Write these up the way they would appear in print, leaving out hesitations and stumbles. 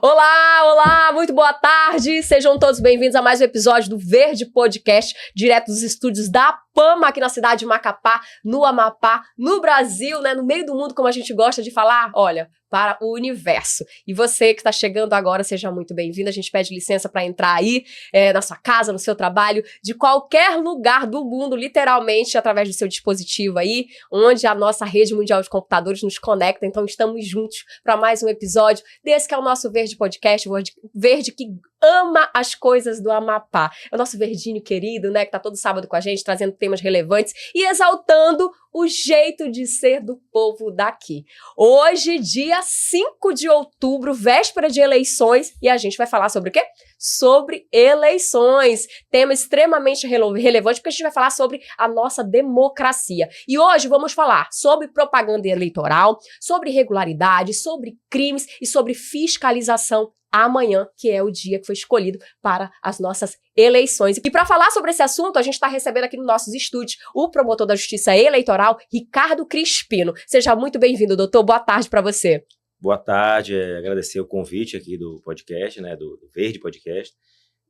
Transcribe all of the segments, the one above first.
Olá, olá, muito boa tarde, sejam todos bem-vindos a mais um episódio do Verde Podcast, direto dos estúdios da PAMA, aqui na cidade de Macapá, no Amapá, no Brasil, né, no meio do mundo, como a gente gosta de falar, olha, para o universo. E você que está chegando agora, seja muito bem-vindo, a gente pede licença para entrar aí, na sua casa, no seu trabalho, de qualquer lugar do mundo, literalmente, através do seu dispositivo aí, onde a nossa rede mundial de computadores nos conecta, então estamos juntos para mais um episódio desse que é o nosso Verde Podcast, o Verde que ama as coisas do Amapá. É o nosso verdinho querido, né, que tá todo sábado com a gente, trazendo temas relevantes e exaltando o jeito de ser do povo daqui. Hoje, dia 5 de outubro, véspera de eleições, e a gente vai falar sobre o quê? Sobre eleições. Tema extremamente relevante, porque a gente vai falar sobre a nossa democracia. E hoje vamos falar sobre propaganda eleitoral, sobre irregularidade, sobre crimes e sobre fiscalização amanhã, que é o dia que foi escolhido para as nossas eleições. E para falar sobre esse assunto, a gente está recebendo aqui nos nossos estúdios o promotor da Justiça Eleitoral, Ricardo Crispino. Seja muito bem-vindo, doutor. Boa tarde para você. Boa tarde, agradecer o convite aqui do podcast, né, do Verde Podcast,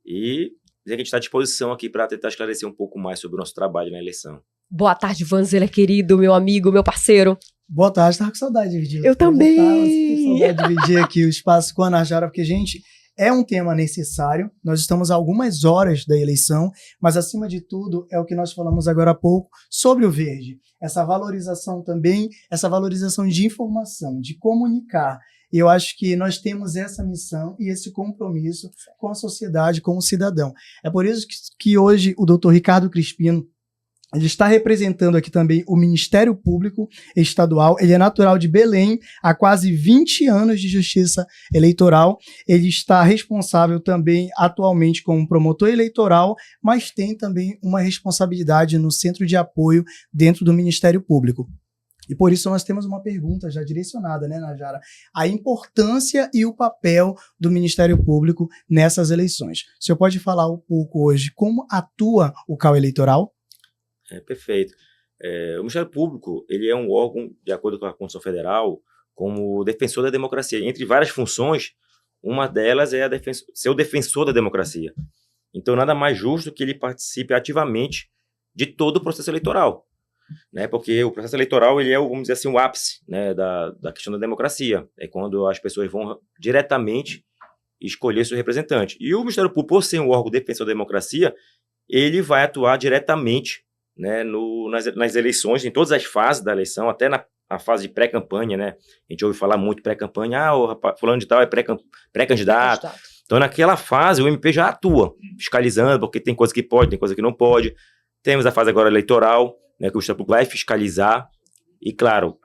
e dizer que a gente está à disposição aqui para tentar esclarecer um pouco mais sobre o nosso trabalho na eleição. Boa tarde, Vanzela, querido, meu amigo, meu parceiro. Boa tarde, tava com saudade de dividir. Eu também. Com saudade de dividir aqui o espaço com a Ana Jara, porque, gente, é um tema necessário. Nós estamos a algumas horas da eleição, mas, acima de tudo, é o que nós falamos agora há pouco sobre o verde. Essa valorização também, essa valorização de informação, de comunicar. E eu acho que nós temos essa missão e esse compromisso com a sociedade, com o cidadão. É por isso que hoje o doutor Ricardo Crispino, ele está representando aqui também o Ministério Público Estadual. Ele é natural de Belém, há quase 20 anos de justiça eleitoral. Ele está responsável também atualmente como promotor eleitoral, mas tem também uma responsabilidade no centro de apoio dentro do Ministério Público. E por isso nós temos uma pergunta já direcionada, né, Najara? A importância e o papel do Ministério Público nessas eleições. O senhor pode falar um pouco hoje como atua o CAU eleitoral? Perfeito. O Ministério Público, ele é um órgão, de acordo com a Constituição Federal, como defensor da democracia. Entre várias funções, uma delas é ser o defensor da democracia. Então, nada mais justo que ele participe ativamente de todo o processo eleitoral, né? Porque o processo eleitoral, ele é, vamos dizer assim, o ápice, né, da questão da democracia. É quando as pessoas vão diretamente escolher seu representante. E o Ministério Público, por ser um órgão defensor da democracia, ele vai atuar diretamente, né, nas eleições, em todas as fases da eleição, até na fase de pré-campanha, né? A gente ouve falar muito pré-campanha, o rapaz, fulano de tal é pré-candidato. Então, naquela fase, o MP já atua, fiscalizando, porque tem coisa que pode, tem coisa que não pode. Temos a fase agora eleitoral, né, que o Ministério Público vai fiscalizar. E, claro,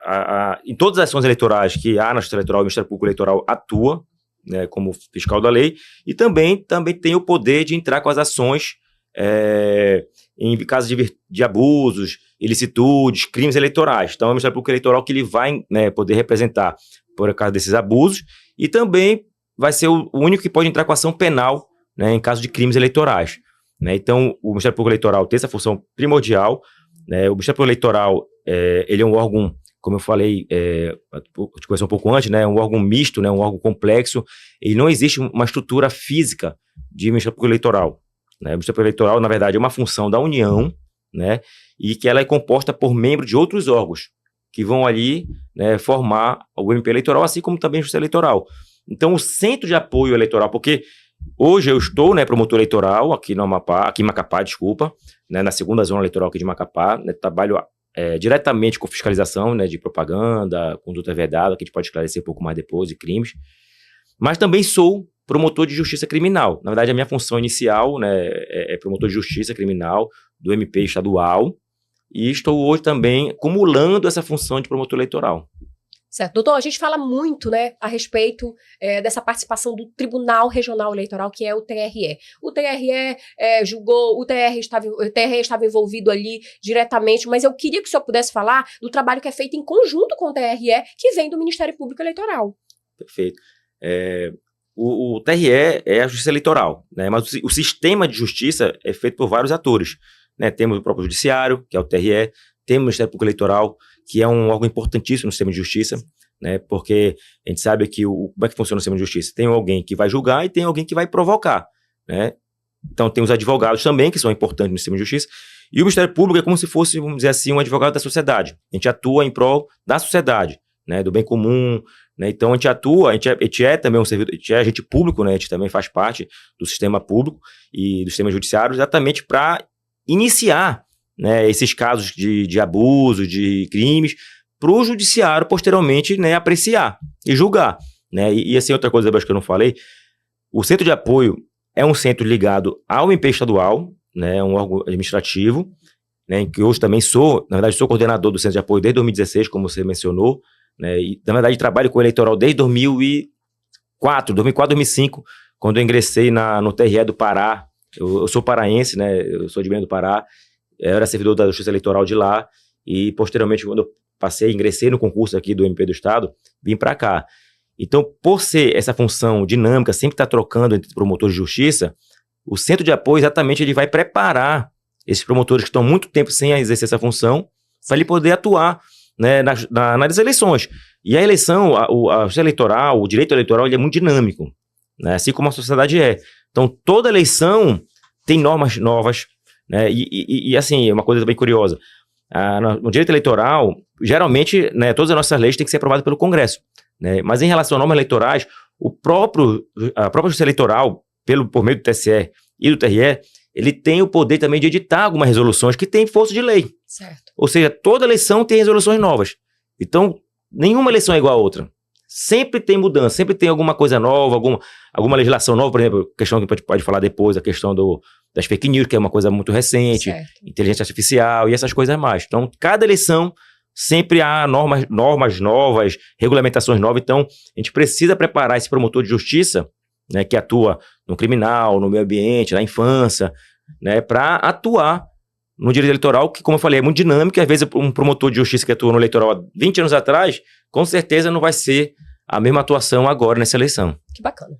em todas as ações eleitorais que há na Justiça Eleitoral, o Ministério Público Eleitoral atua, né, como fiscal da lei, e também tem o poder de entrar com as ações em casos de abusos, ilicitudes, crimes eleitorais. Então, é o Ministério Público Eleitoral que ele vai, né, poder representar por causa desses abusos, e também vai ser o único que pode entrar com ação penal, né, em caso de crimes eleitorais, né? Então, o Ministério Público Eleitoral tem essa função primordial, né? O Ministério Público Eleitoral, ele é um órgão, como eu falei, te conheci um pouco antes, né, um órgão misto, né, um órgão complexo. E não existe uma estrutura física de Ministério Público Eleitoral. Né? O Ministério Público Eleitoral, na verdade, é uma função da União, né, e que ela é composta por membros de outros órgãos que vão ali, né, formar o MP eleitoral, assim como também a Justiça Eleitoral. Então, o Centro de Apoio Eleitoral, porque hoje eu estou, né, promotor eleitoral aqui no Amapá, aqui em Macapá, desculpa, né, na segunda zona eleitoral aqui de Macapá, né, trabalho diretamente com fiscalização, né, de propaganda, conduta vedada, que a gente pode esclarecer um pouco mais depois, de crimes, mas também sou promotor de justiça criminal. Na verdade, a minha função inicial, né, é promotor de justiça criminal do MP estadual, e estou hoje também acumulando essa função de promotor eleitoral. Certo. Doutor, a gente fala muito, né, a respeito dessa participação do Tribunal Regional Eleitoral, que é o TRE. O TRE julgou, o TRE estava envolvido ali diretamente, mas eu queria que o senhor pudesse falar do trabalho que é feito em conjunto com o TRE, que vem do Ministério Público Eleitoral. Perfeito. O TRE é a Justiça Eleitoral, né, mas o sistema de justiça é feito por vários atores, né? Temos o próprio Judiciário, que é o TRE, temos o Ministério Público Eleitoral, que é um órgão importantíssimo no sistema de justiça. né? Porque a gente sabe que como é que funciona o sistema de justiça? Tem alguém que vai julgar e tem alguém que vai provocar, né? Então tem os advogados também, que são importantes no sistema de justiça, e o Ministério Público é como se fosse, vamos dizer assim, um advogado da sociedade. A gente atua em prol da sociedade, né? Do bem comum, né? Então a gente atua, a gente é também um servidor, a gente é agente público, né? A gente também faz parte do sistema público e do sistema judiciário exatamente para iniciar, né, esses casos de abuso, de crimes, para o judiciário posteriormente, né, apreciar e julgar, né? E assim, outra coisa que eu não falei, o centro de apoio é um centro ligado ao MP estadual, né, um órgão administrativo, né, em que hoje também na verdade, sou coordenador do centro de apoio desde 2016, como você mencionou, né, e na verdade trabalho com o eleitoral desde 2004, 2005, quando eu ingressei no TRE do Pará. Eu sou paraense, né, eu sou de Belém do Pará, eu era servidor da Justiça Eleitoral de lá, e posteriormente, quando eu ingressei no concurso aqui do MP do Estado, vim para cá. Então, por ser essa função dinâmica, sempre estar trocando entre promotores de justiça, o centro de apoio, exatamente, ele vai preparar esses promotores que estão há muito tempo sem exercer essa função, para ele poder atuar, né, nas eleições. E a eleição, a justiça eleitoral, o direito eleitoral, ele é muito dinâmico, né, assim como a sociedade é. Então, toda eleição tem normas novas, né, e assim, é uma coisa bem curiosa. No direito eleitoral, geralmente, né, todas as nossas leis têm que ser aprovadas pelo Congresso, né, mas em relação a normas eleitorais, a própria justiça eleitoral, por meio do TSE e do TRE, ele tem o poder também de editar algumas resoluções que têm força de lei. Certo. Ou seja, toda eleição tem resoluções novas. Então, nenhuma eleição é igual a outra. Sempre tem mudança, sempre tem alguma coisa nova, alguma legislação nova, por exemplo, questão que a gente pode falar depois, a questão das fake news, que é uma coisa muito recente, certo. Inteligência artificial e essas coisas mais. Então, cada eleição sempre há normas novas, regulamentações novas. Então, a gente precisa preparar esse promotor de justiça, né, que atua no criminal, no meio ambiente, na infância, né, para atuar no direito eleitoral, que, como eu falei, é muito dinâmico, e às vezes um promotor de justiça que atua no eleitoral há 20 anos atrás, com certeza não vai ser a mesma atuação agora nessa eleição. Que bacana.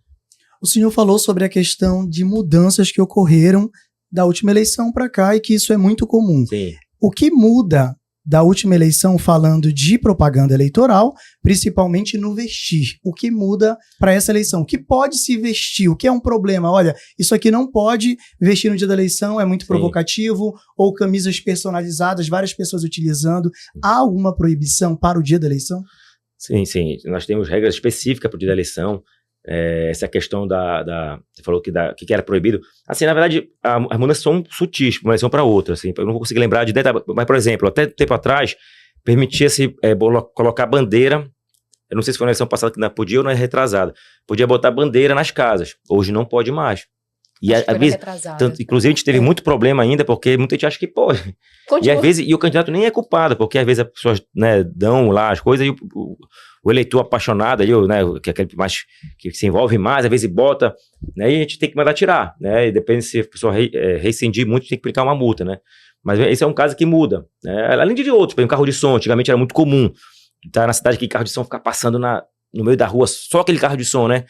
O senhor falou sobre a questão de mudanças que ocorreram da última eleição para cá e que isso é muito comum. Sim. O que muda da última eleição, falando de propaganda eleitoral, principalmente no vestir? O que muda para essa eleição? O que pode se vestir? O que é um problema? Olha, isso aqui não pode vestir no dia da eleição, é muito provocativo, ou camisas personalizadas, várias pessoas utilizando. Há alguma proibição para o dia da eleição? Sim, sim. Nós temos regras específicas para o dia da eleição. Essa questão você falou que era proibido. Assim, na verdade, as mudanças são sutis, de uma eleição para outra. Assim, eu não vou conseguir lembrar de detalhe, mas, por exemplo, até tempo atrás, permitia-se colocar bandeira. Eu não sei se foi na eleição passada que não podia ou na retrasada. Podia botar bandeira nas casas. Hoje não pode mais. E às vezes, inclusive, a gente teve muito problema ainda, porque muita gente acha que pode. Continua. E às vezes, o candidato nem é culpado, porque às vezes as pessoas, né, dão lá as coisas e o eleitor apaixonado, né, que é aquele mais, que se envolve mais, às vezes bota, né, e a gente tem que mandar tirar, né, e depende se a pessoa rescindir muito, tem que aplicar uma multa, né. Mas esse é um caso que muda, né, além de outros. Por exemplo, carro de som, antigamente era muito comum, tá na cidade que carro de som ficar passando no meio da rua, só aquele carro de som, né,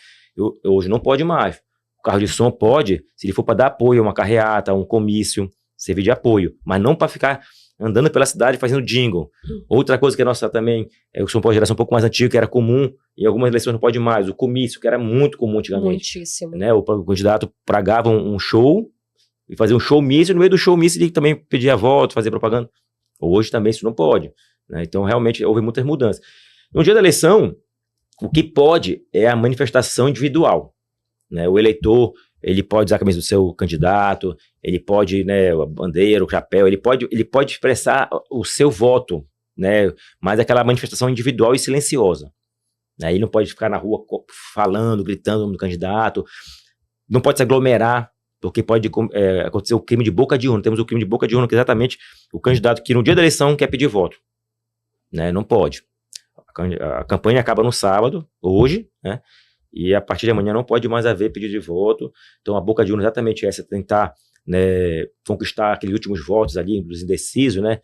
hoje não pode mais. O carro de som pode, se ele for para dar apoio a uma carreata, a um comício, servir de apoio, mas não para ficar andando pela cidade fazendo jingle. Outra coisa que a nossa também, o som pode geração um pouco mais antiga, que era comum, em algumas eleições não pode mais, o comício, que era muito comum antigamente. Muitíssimo. Né? O candidato pagava um show, e fazia um showmício, no meio do showmício ele também pedia voto, fazia propaganda. Hoje também isso não pode. Né? Então, realmente, houve muitas mudanças. No dia da eleição, o que pode é a manifestação individual. Né? O eleitor, ele pode usar a camisa do seu candidato, ele pode, né, a bandeira, o chapéu, ele pode expressar o seu voto, né, mas aquela manifestação individual e silenciosa. Né? Ele não pode ficar na rua falando, gritando o nome do candidato, não pode se aglomerar, porque pode acontecer o crime de boca de urna. Temos o crime de boca de urna, que é exatamente o candidato que no dia da eleição quer pedir voto. Né? Não pode. A campanha acaba no sábado, hoje, né? E a partir de amanhã não pode mais haver pedido de voto. Então a boca de urna é exatamente essa, tentar, né, conquistar aqueles últimos votos ali dos indecisos, né?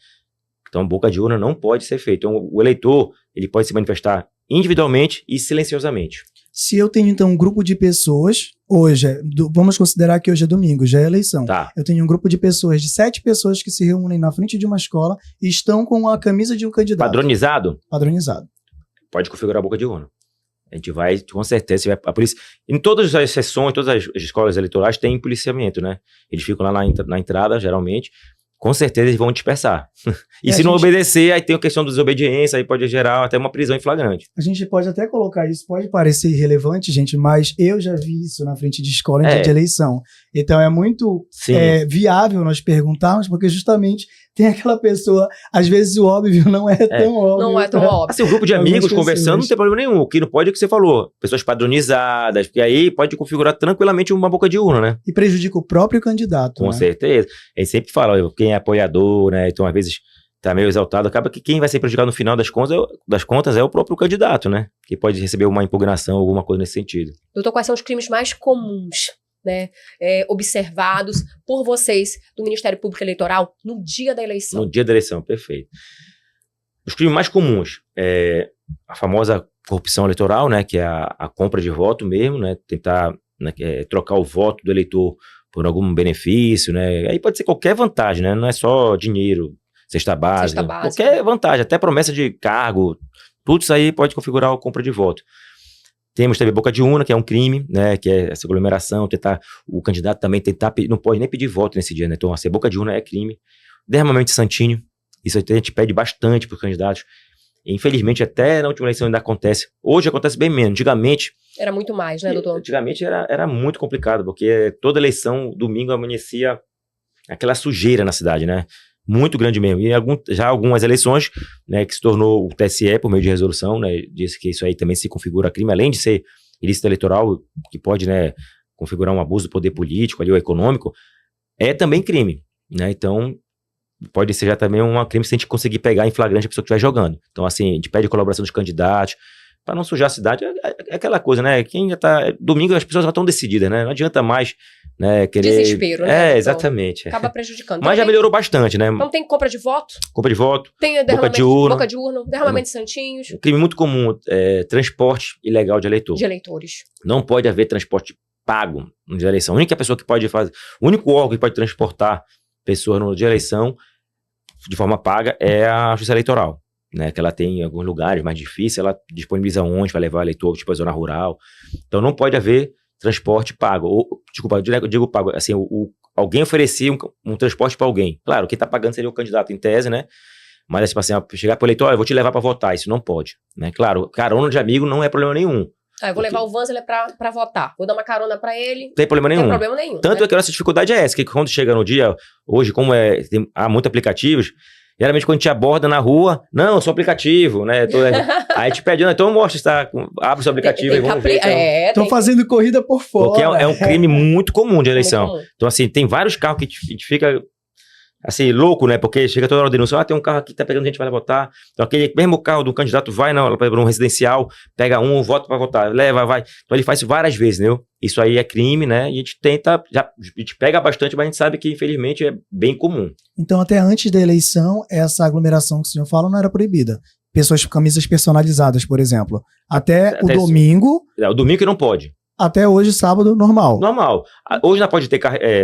Então a boca de urna não pode ser feita. Então o eleitor, ele pode se manifestar individualmente e silenciosamente. Se eu tenho então um grupo de pessoas, hoje, vamos considerar que hoje é domingo, já é eleição. Tá. Eu tenho um grupo de pessoas, de 7 pessoas que se reúnem na frente de uma escola e estão com a camisa de um candidato. Padronizado? Padronizado. pode configurar a boca de urna. A gente vai, com certeza, a polícia... Em todas as sessões, todas as escolas eleitorais tem policiamento, né? Eles ficam lá na entrada, geralmente. Com certeza eles vão dispersar. E se não obedecer, aí tem a questão da desobediência, aí pode gerar até uma prisão em flagrante. A gente pode até colocar isso, pode parecer irrelevante, gente, mas eu já vi isso na frente de escola em dia de eleição. Então é muito viável nós perguntarmos, porque justamente tem aquela pessoa, às vezes o óbvio não é tão óbvio. Não é tão óbvio. Assim, um grupo de amigos conversando não tem problema nenhum. O que não pode é o que você falou. Pessoas padronizadas, porque aí pode configurar tranquilamente uma boca de urna, né? E prejudica o próprio candidato. Com certeza. A gente sempre fala, quem é apoiador, né? Então, às vezes, tá meio exaltado, acaba que quem vai ser prejudicado no final das contas é o próprio candidato, né? Que pode receber uma impugnação, alguma coisa nesse sentido. Doutor, quais são os crimes mais comuns, né, observados por vocês do Ministério Público Eleitoral no dia da eleição? No dia da eleição, perfeito. Os crimes mais comuns é a famosa corrupção eleitoral, né? Que é a compra de voto mesmo, né? Tentar trocar o voto do eleitor por algum benefício, né? Aí pode ser qualquer vantagem, né? Não é só dinheiro, cesta básica, qualquer vantagem, até promessa de cargo, tudo isso aí pode configurar a compra de voto. Temos também boca de urna, que é um crime, né? Que é essa aglomeração, o candidato também não pode nem pedir voto nesse dia, né? Então, assim, boca de urna é crime. Derramamento de santinho, isso a gente pede bastante para os candidatos. Infelizmente, até na última eleição ainda acontece. Hoje acontece bem menos. Antigamente... Era muito mais, né, doutor? Antigamente era muito complicado, porque toda eleição, domingo, amanhecia aquela sujeira na cidade, né? Muito grande mesmo. E já algumas eleições, né, que se tornou o TSE, por meio de resolução, né, disse que isso aí também se configura crime, além de ser ilícito eleitoral, que pode, né, configurar um abuso do poder político ali, ou econômico, é também crime, né? Então, pode ser já também um crime se a gente conseguir pegar em flagrante a pessoa que estiver jogando. Então, assim, a gente pede a colaboração dos candidatos, para não sujar a cidade. É aquela coisa, né? Quem já tá... Domingo as pessoas já estão decididas, né? Não adianta mais, né, querer... Desespero, né? Exatamente. Acaba prejudicando. Mas já melhorou bastante, né? Então tem compra de voto? Compra de voto. Tem boca de urna, derramamento de santinhos. Um crime muito comum, transporte ilegal de eleitor. De eleitores. Não pode haver transporte pago no dia da eleição. A única pessoa que pode fazer... O único órgão que pode transportar pessoas no dia da eleição de forma paga é a Justiça Eleitoral, né, que ela tem em alguns lugares mais difíceis, ela disponibiliza onde vai levar o eleitor, tipo a zona rural. Então não pode haver transporte pago. Desculpa, eu digo pago, assim, alguém oferecia um transporte para alguém. Claro, quem está pagando seria o candidato em tese, né? Mas tipo assim, chegar para o eleitor, eu vou te levar para votar, isso não pode, né? Claro, carona de amigo não é problema nenhum. Eu vou levar o Vanzler pra votar. Vou dar uma carona pra ele. Não tem problema nenhum. Não tem problema nenhum. Tanto, né? É que a nossa dificuldade é essa, que quando chega no dia, hoje, como há muitos aplicativos, geralmente quando a gente aborda na rua, não, eu sou aplicativo, né? Aí a gente pede, não, então mostra, abre o seu aplicativo e vamos ver. Estão fazendo corrida por fora. Porque é um crime muito comum de eleição. Então, assim, tem vários carros que a gente fica... assim, louco, né? Porque chega toda hora de denúncia, tem um carro aqui que tá pegando gente, vai lá votar. Então, aquele mesmo carro do candidato vai para um residencial, pega vota para votar, leva, vai. Então, ele faz isso várias vezes, né? Isso aí é crime, né? E a gente tenta, a gente pega bastante, mas a gente sabe que, infelizmente, é bem comum. Então, até antes da eleição, essa aglomeração que o senhor fala não era proibida. Pessoas com camisas personalizadas, por exemplo. Até o domingo... O domingo que não pode. Até hoje, sábado, normal. Normal. Hoje ainda pode ter,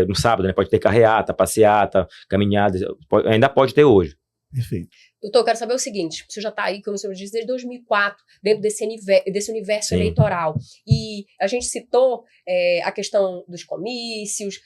no sábado, né, pode ter carreata, passeata, caminhada, ainda pode ter hoje. Perfeito. Doutor, eu quero saber o seguinte, o senhor já está aí, como o senhor disse, desde 2004, dentro desse universo eleitoral. E a gente citou a questão dos comícios,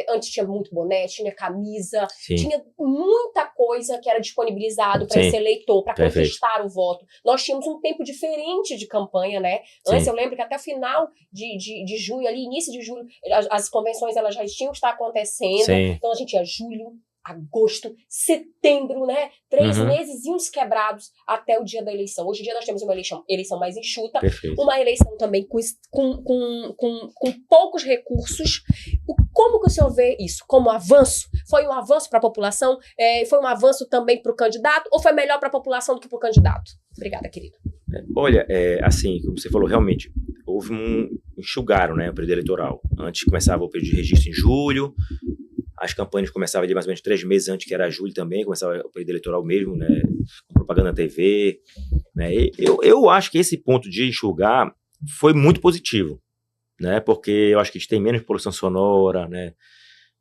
antes tinha muito boné, tinha camisa, tinha muita coisa que era disponibilizado para esse eleitor, para conquistar o voto. Nós tínhamos um tempo diferente de campanha, né? Antes eu lembro que até o final de junho, ali, início de julho, as convenções elas já tinham que estar acontecendo. Então a gente tinha julho, agosto, setembro, né? 3 meses quebrados até o dia da eleição. Hoje em dia nós temos uma eleição mais enxuta, uma eleição também com poucos recursos. Como que o senhor vê isso? Como avanço? Foi um avanço para a população? Foi um avanço também para o candidato? Ou foi melhor para a população do que para o candidato? Obrigada, querido. Olha, assim, como você falou, realmente, houve enxugaram, né, o período eleitoral. Antes começava o período de registro em julho, as campanhas começavam ali mais ou menos 3 meses antes, que era julho também, começava o período eleitoral mesmo, né, com propaganda na TV, né, eu acho que esse ponto de enxugar foi muito positivo, né, porque eu acho que a gente tem menos poluição sonora, né,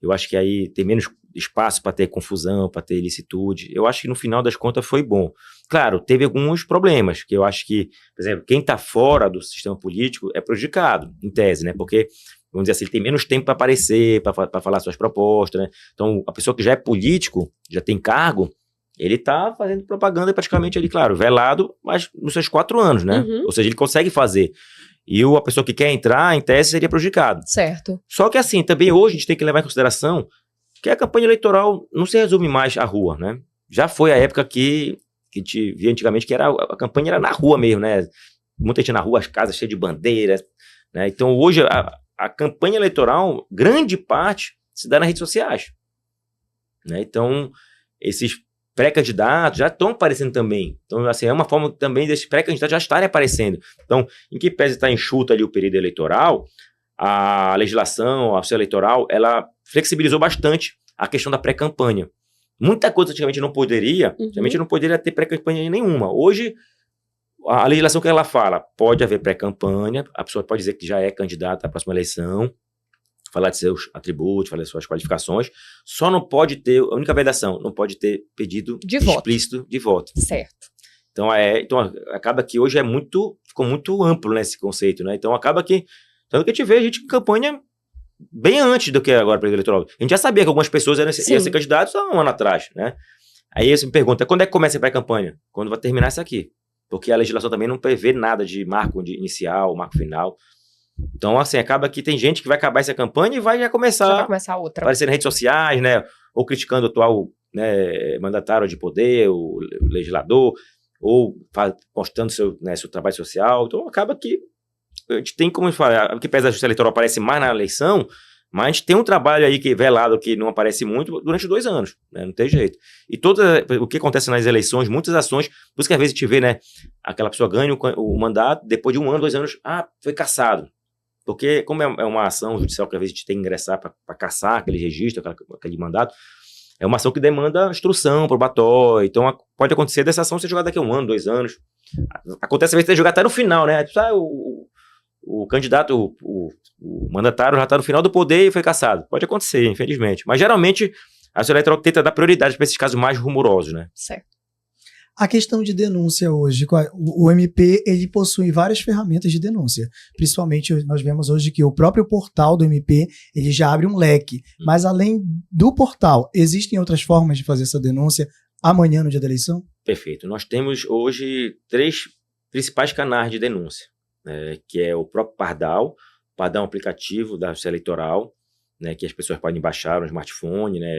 eu acho que aí tem menos espaço para ter confusão, para ter ilicitude. Eu acho que no final das contas foi bom. Claro, teve alguns problemas, que eu acho que, por exemplo, quem está fora do sistema político é prejudicado, em tese, né? Porque, vamos dizer assim, ele tem menos tempo para aparecer, para falar suas propostas, né? Então, a pessoa que já é político, já tem cargo, ele está fazendo propaganda praticamente ali, claro, velado, mas nos seus 4 anos, né? Uhum. Ou seja, ele consegue fazer. E a pessoa que quer entrar, em tese, seria prejudicado. Certo. Só que assim, também hoje a gente tem que levar em consideração que a campanha eleitoral não se resume mais à rua, né? Já foi a época que a gente via antigamente que a campanha era na rua mesmo, né? Muita gente na rua, as casas cheias de bandeiras, né? Então hoje a campanha eleitoral, grande parte, se dá nas redes sociais, né? Então esses pré-candidatos já estão aparecendo também. Então, assim, é uma forma também desses pré-candidatos já estarem aparecendo. Então, em que pese estar enxuta ali o período eleitoral, a legislação, a ação eleitoral, ela flexibilizou bastante a questão da pré-campanha. Muita coisa antigamente não poderia, antigamente não poderia ter pré-campanha nenhuma. Hoje, a legislação que ela fala, pode haver pré-campanha, a pessoa pode dizer que já é candidata à próxima eleição, falar de seus atributos, falar de suas qualificações, só não pode ter, a única vedação, não pode ter pedido de explícito voto. de voto. Certo. Então, acaba que hoje ficou muito amplo, né, esse conceito, né? Então acaba que, tanto que a gente vê a gente em campanha bem antes do que agora para o eleitoral. A gente já sabia que algumas pessoas iam ser candidatos há um ano atrás, né? Aí você me pergunta, quando é que começa a pré-campanha? Quando vai terminar isso aqui. Porque a legislação também não prevê nada de marco inicial, marco final. Então, assim, acaba que tem gente que vai acabar essa campanha e vai já começar outra. Aparecer nas redes sociais, né? Ou criticando o atual, né, mandatário de poder, o legislador, ou postando seu trabalho social. Então, acaba que a gente tem como falar, que pese a justiça eleitoral aparece mais na eleição, mas a gente tem um trabalho aí velado que não aparece muito durante 2 anos, né? Não tem jeito. E o que acontece nas eleições, muitas ações, por isso que às vezes a gente vê, né, aquela pessoa ganha o mandato, depois de 1 ano, 2 anos, foi cassado. Porque como é uma ação judicial que às vezes a gente tem que ingressar para cassar aquele registro, aquele mandato, é uma ação que demanda instrução probatória. Então pode acontecer dessa ação ser jogada daqui a 1 ano, 2 anos. Acontece às vezes ter jogado até no final, né? O candidato, o mandatário já está no final do poder e foi cassado. Pode acontecer, infelizmente. Mas geralmente a Justiça Eleitoral tenta dar prioridade para esses casos mais rumorosos, né? Certo. A questão de denúncia hoje, o MP ele possui várias ferramentas de denúncia. Principalmente nós vemos hoje que o próprio portal do MP ele já abre um leque. Mas além do portal, existem outras formas de fazer essa denúncia amanhã no dia da eleição? Perfeito. Nós temos hoje 3 principais canais de denúncia, né, que é o próprio Pardal. O Pardal é um aplicativo da Justiça Eleitoral, né, que as pessoas podem baixar no smartphone, né,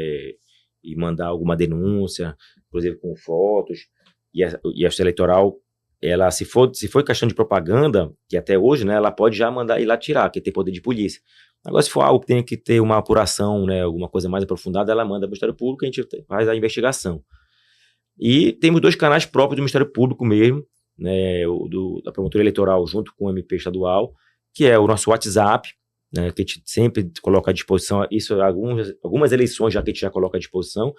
e mandar alguma denúncia, inclusive com fotos. E a Justiça Eleitoral, ela, se for questão de propaganda, que até hoje, né, ela pode já mandar ir lá tirar, que tem poder de polícia. Agora, se for algo que tem que ter uma apuração, né, alguma coisa mais aprofundada, ela manda para o Ministério Público e a gente faz a investigação. E temos 2 canais próprios do Ministério Público mesmo, né, da Promotoria Eleitoral junto com o MP estadual, que é o nosso WhatsApp, né, que a gente sempre coloca à disposição, isso algumas eleições já que a gente já coloca à disposição.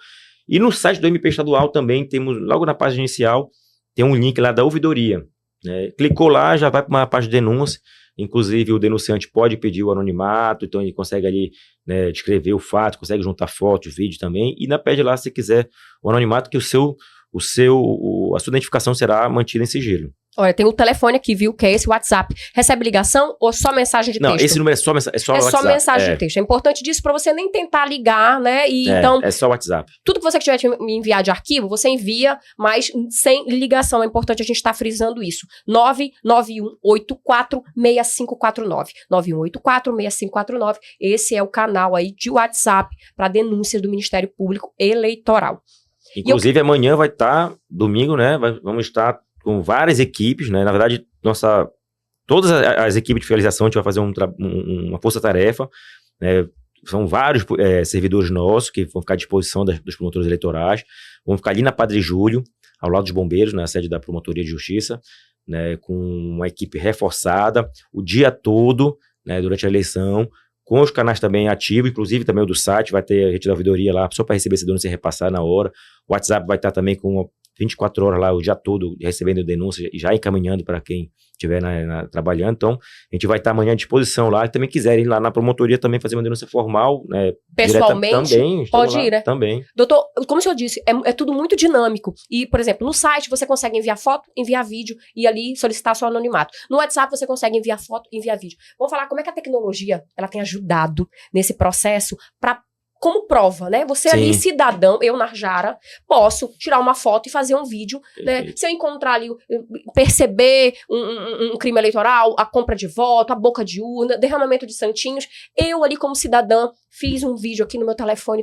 E no site do MP estadual também temos, logo na página inicial, tem um link lá da ouvidoria, né? Clicou lá, já vai para uma página de denúncia, inclusive o denunciante pode pedir o anonimato, então ele consegue ali, né, descrever o fato, consegue juntar fotos, vídeo também, e pede lá, se quiser, o anonimato, que a sua identificação será mantida em sigilo. Olha, tem o telefone aqui, viu? Que é esse WhatsApp. Recebe ligação ou só mensagem de texto? Não, esse número é só WhatsApp. Só mensagem de texto. É importante disso para você nem tentar ligar, né? Então, é só WhatsApp. Tudo que você tiver de me enviar de arquivo, você envia, mas sem ligação. É importante a gente estar frisando isso. 991846549. 91846549. Esse é o canal aí de WhatsApp para denúncias do Ministério Público Eleitoral. Inclusive, amanhã vai estar, domingo, né? Vamos estar com várias equipes, né? Na verdade, todas as equipes de fiscalização, a gente vai fazer uma força-tarefa, né? São vários servidores nossos que vão ficar à disposição dos promotores eleitorais, vão ficar ali na Padre Júlio, ao lado dos bombeiros, na sede da Promotoria de Justiça, né? Com uma equipe reforçada, o dia todo, né? Durante a eleição, com os canais também ativos, inclusive também o do site, vai ter a gente da ouvidoria lá, só para receber esse denúncia e repassar na hora. O WhatsApp vai estar também com 24 horas lá, o dia todo, recebendo denúncias e já encaminhando para quem estiver trabalhando. Então, a gente vai estar amanhã à disposição lá. E também quiserem ir lá na promotoria também fazer uma denúncia formal, né? Pessoalmente, também, pode ir, né? Também. Doutor, como o senhor disse, é tudo muito dinâmico. E, por exemplo, no site você consegue enviar foto, enviar vídeo e ali solicitar seu anonimato. No WhatsApp você consegue enviar foto, enviar vídeo. Vamos falar como é que a tecnologia ela tem ajudado nesse processo para como prova, né? Você ali, cidadão, eu, Narjara, posso tirar uma foto e fazer um vídeo, né? Se eu encontrar ali, perceber um crime eleitoral, a compra de voto, a boca de urna, derramamento de santinhos, eu ali como cidadã fiz um vídeo aqui no meu telefone,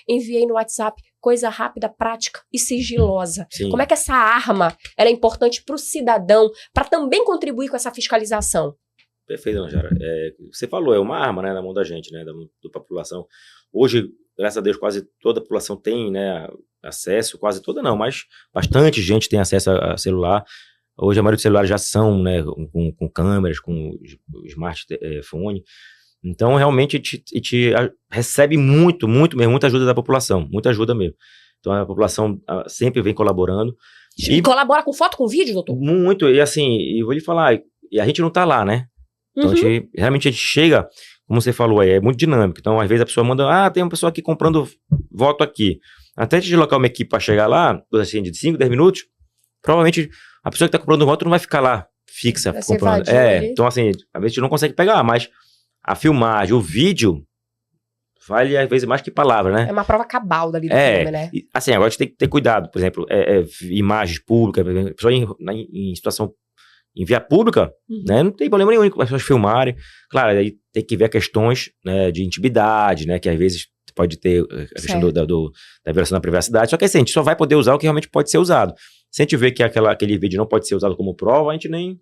enviei no WhatsApp, coisa rápida, prática e sigilosa. Sim. Como é que essa arma ela é importante para o cidadão, para também contribuir com essa fiscalização? Perfeito, Narjara. Você falou, é uma arma, né, na mão da gente, né, da população. Hoje, graças a Deus, quase toda a população tem, né, acesso, quase toda não, mas bastante gente tem acesso a celular. Hoje a maioria dos celulares já são, né, com câmeras, com smartphone. Então, realmente, a gente recebe muita ajuda da população, muita ajuda mesmo. Então, a população sempre vem colaborando. E colabora com foto, com vídeo, doutor? Muito, e assim, eu vou lhe falar, e a gente não tá lá, né? Então, realmente a gente chega, como você falou aí, é muito dinâmico. Então, às vezes a pessoa manda, tem uma pessoa aqui comprando voto aqui. Até a gente deslocar uma equipe para chegar lá, assim, de 5, 10 minutos, provavelmente a pessoa que está comprando voto não vai ficar lá fixa comprando. Então, assim, às vezes a gente não consegue pegar, mas a filmagem, o vídeo, vale às vezes mais que palavra, né? É uma prova cabal dali do filme, né? Assim, agora a gente tem que ter cuidado. Por exemplo, imagens públicas, a pessoa em situação em via pública, né, não tem problema nenhum com as pessoas filmarem. Claro, aí tem que ver questões, né, de intimidade, né, que às vezes pode ter a questão da violação da privacidade. Só que assim, a gente só vai poder usar o que realmente pode ser usado. Se a gente vê que aquele vídeo não pode ser usado como prova, a gente nem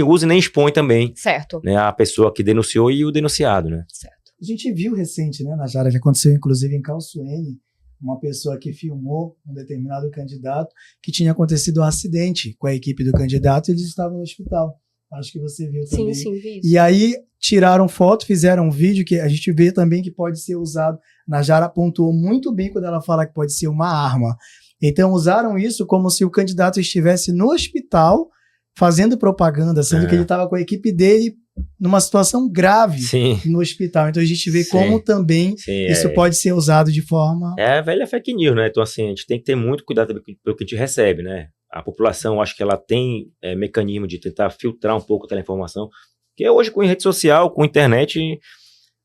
usa e nem expõe também, certo, né, a pessoa que denunciou e o denunciado, né? Certo. A gente viu recente, né, Narjara, que aconteceu inclusive em Calçoene, uma pessoa que filmou um determinado candidato que tinha acontecido um acidente com a equipe do candidato e eles estavam no hospital. Acho que você viu também. Sim, vi isso. E aí tiraram foto, fizeram um vídeo que a gente vê também que pode ser usado. Narjara pontuou muito bem quando ela fala que pode ser uma arma. Então usaram isso como se o candidato estivesse no hospital fazendo propaganda, sendo que ele estava com a equipe dele numa situação grave no hospital. Então a gente vê como também isso pode ser usado de forma... É a velha fake news, né? Então assim, a gente tem que ter muito cuidado também pelo que a gente recebe, né? A população, acho que ela tem mecanismo de tentar filtrar um pouco aquela informação, porque hoje com rede social, com internet,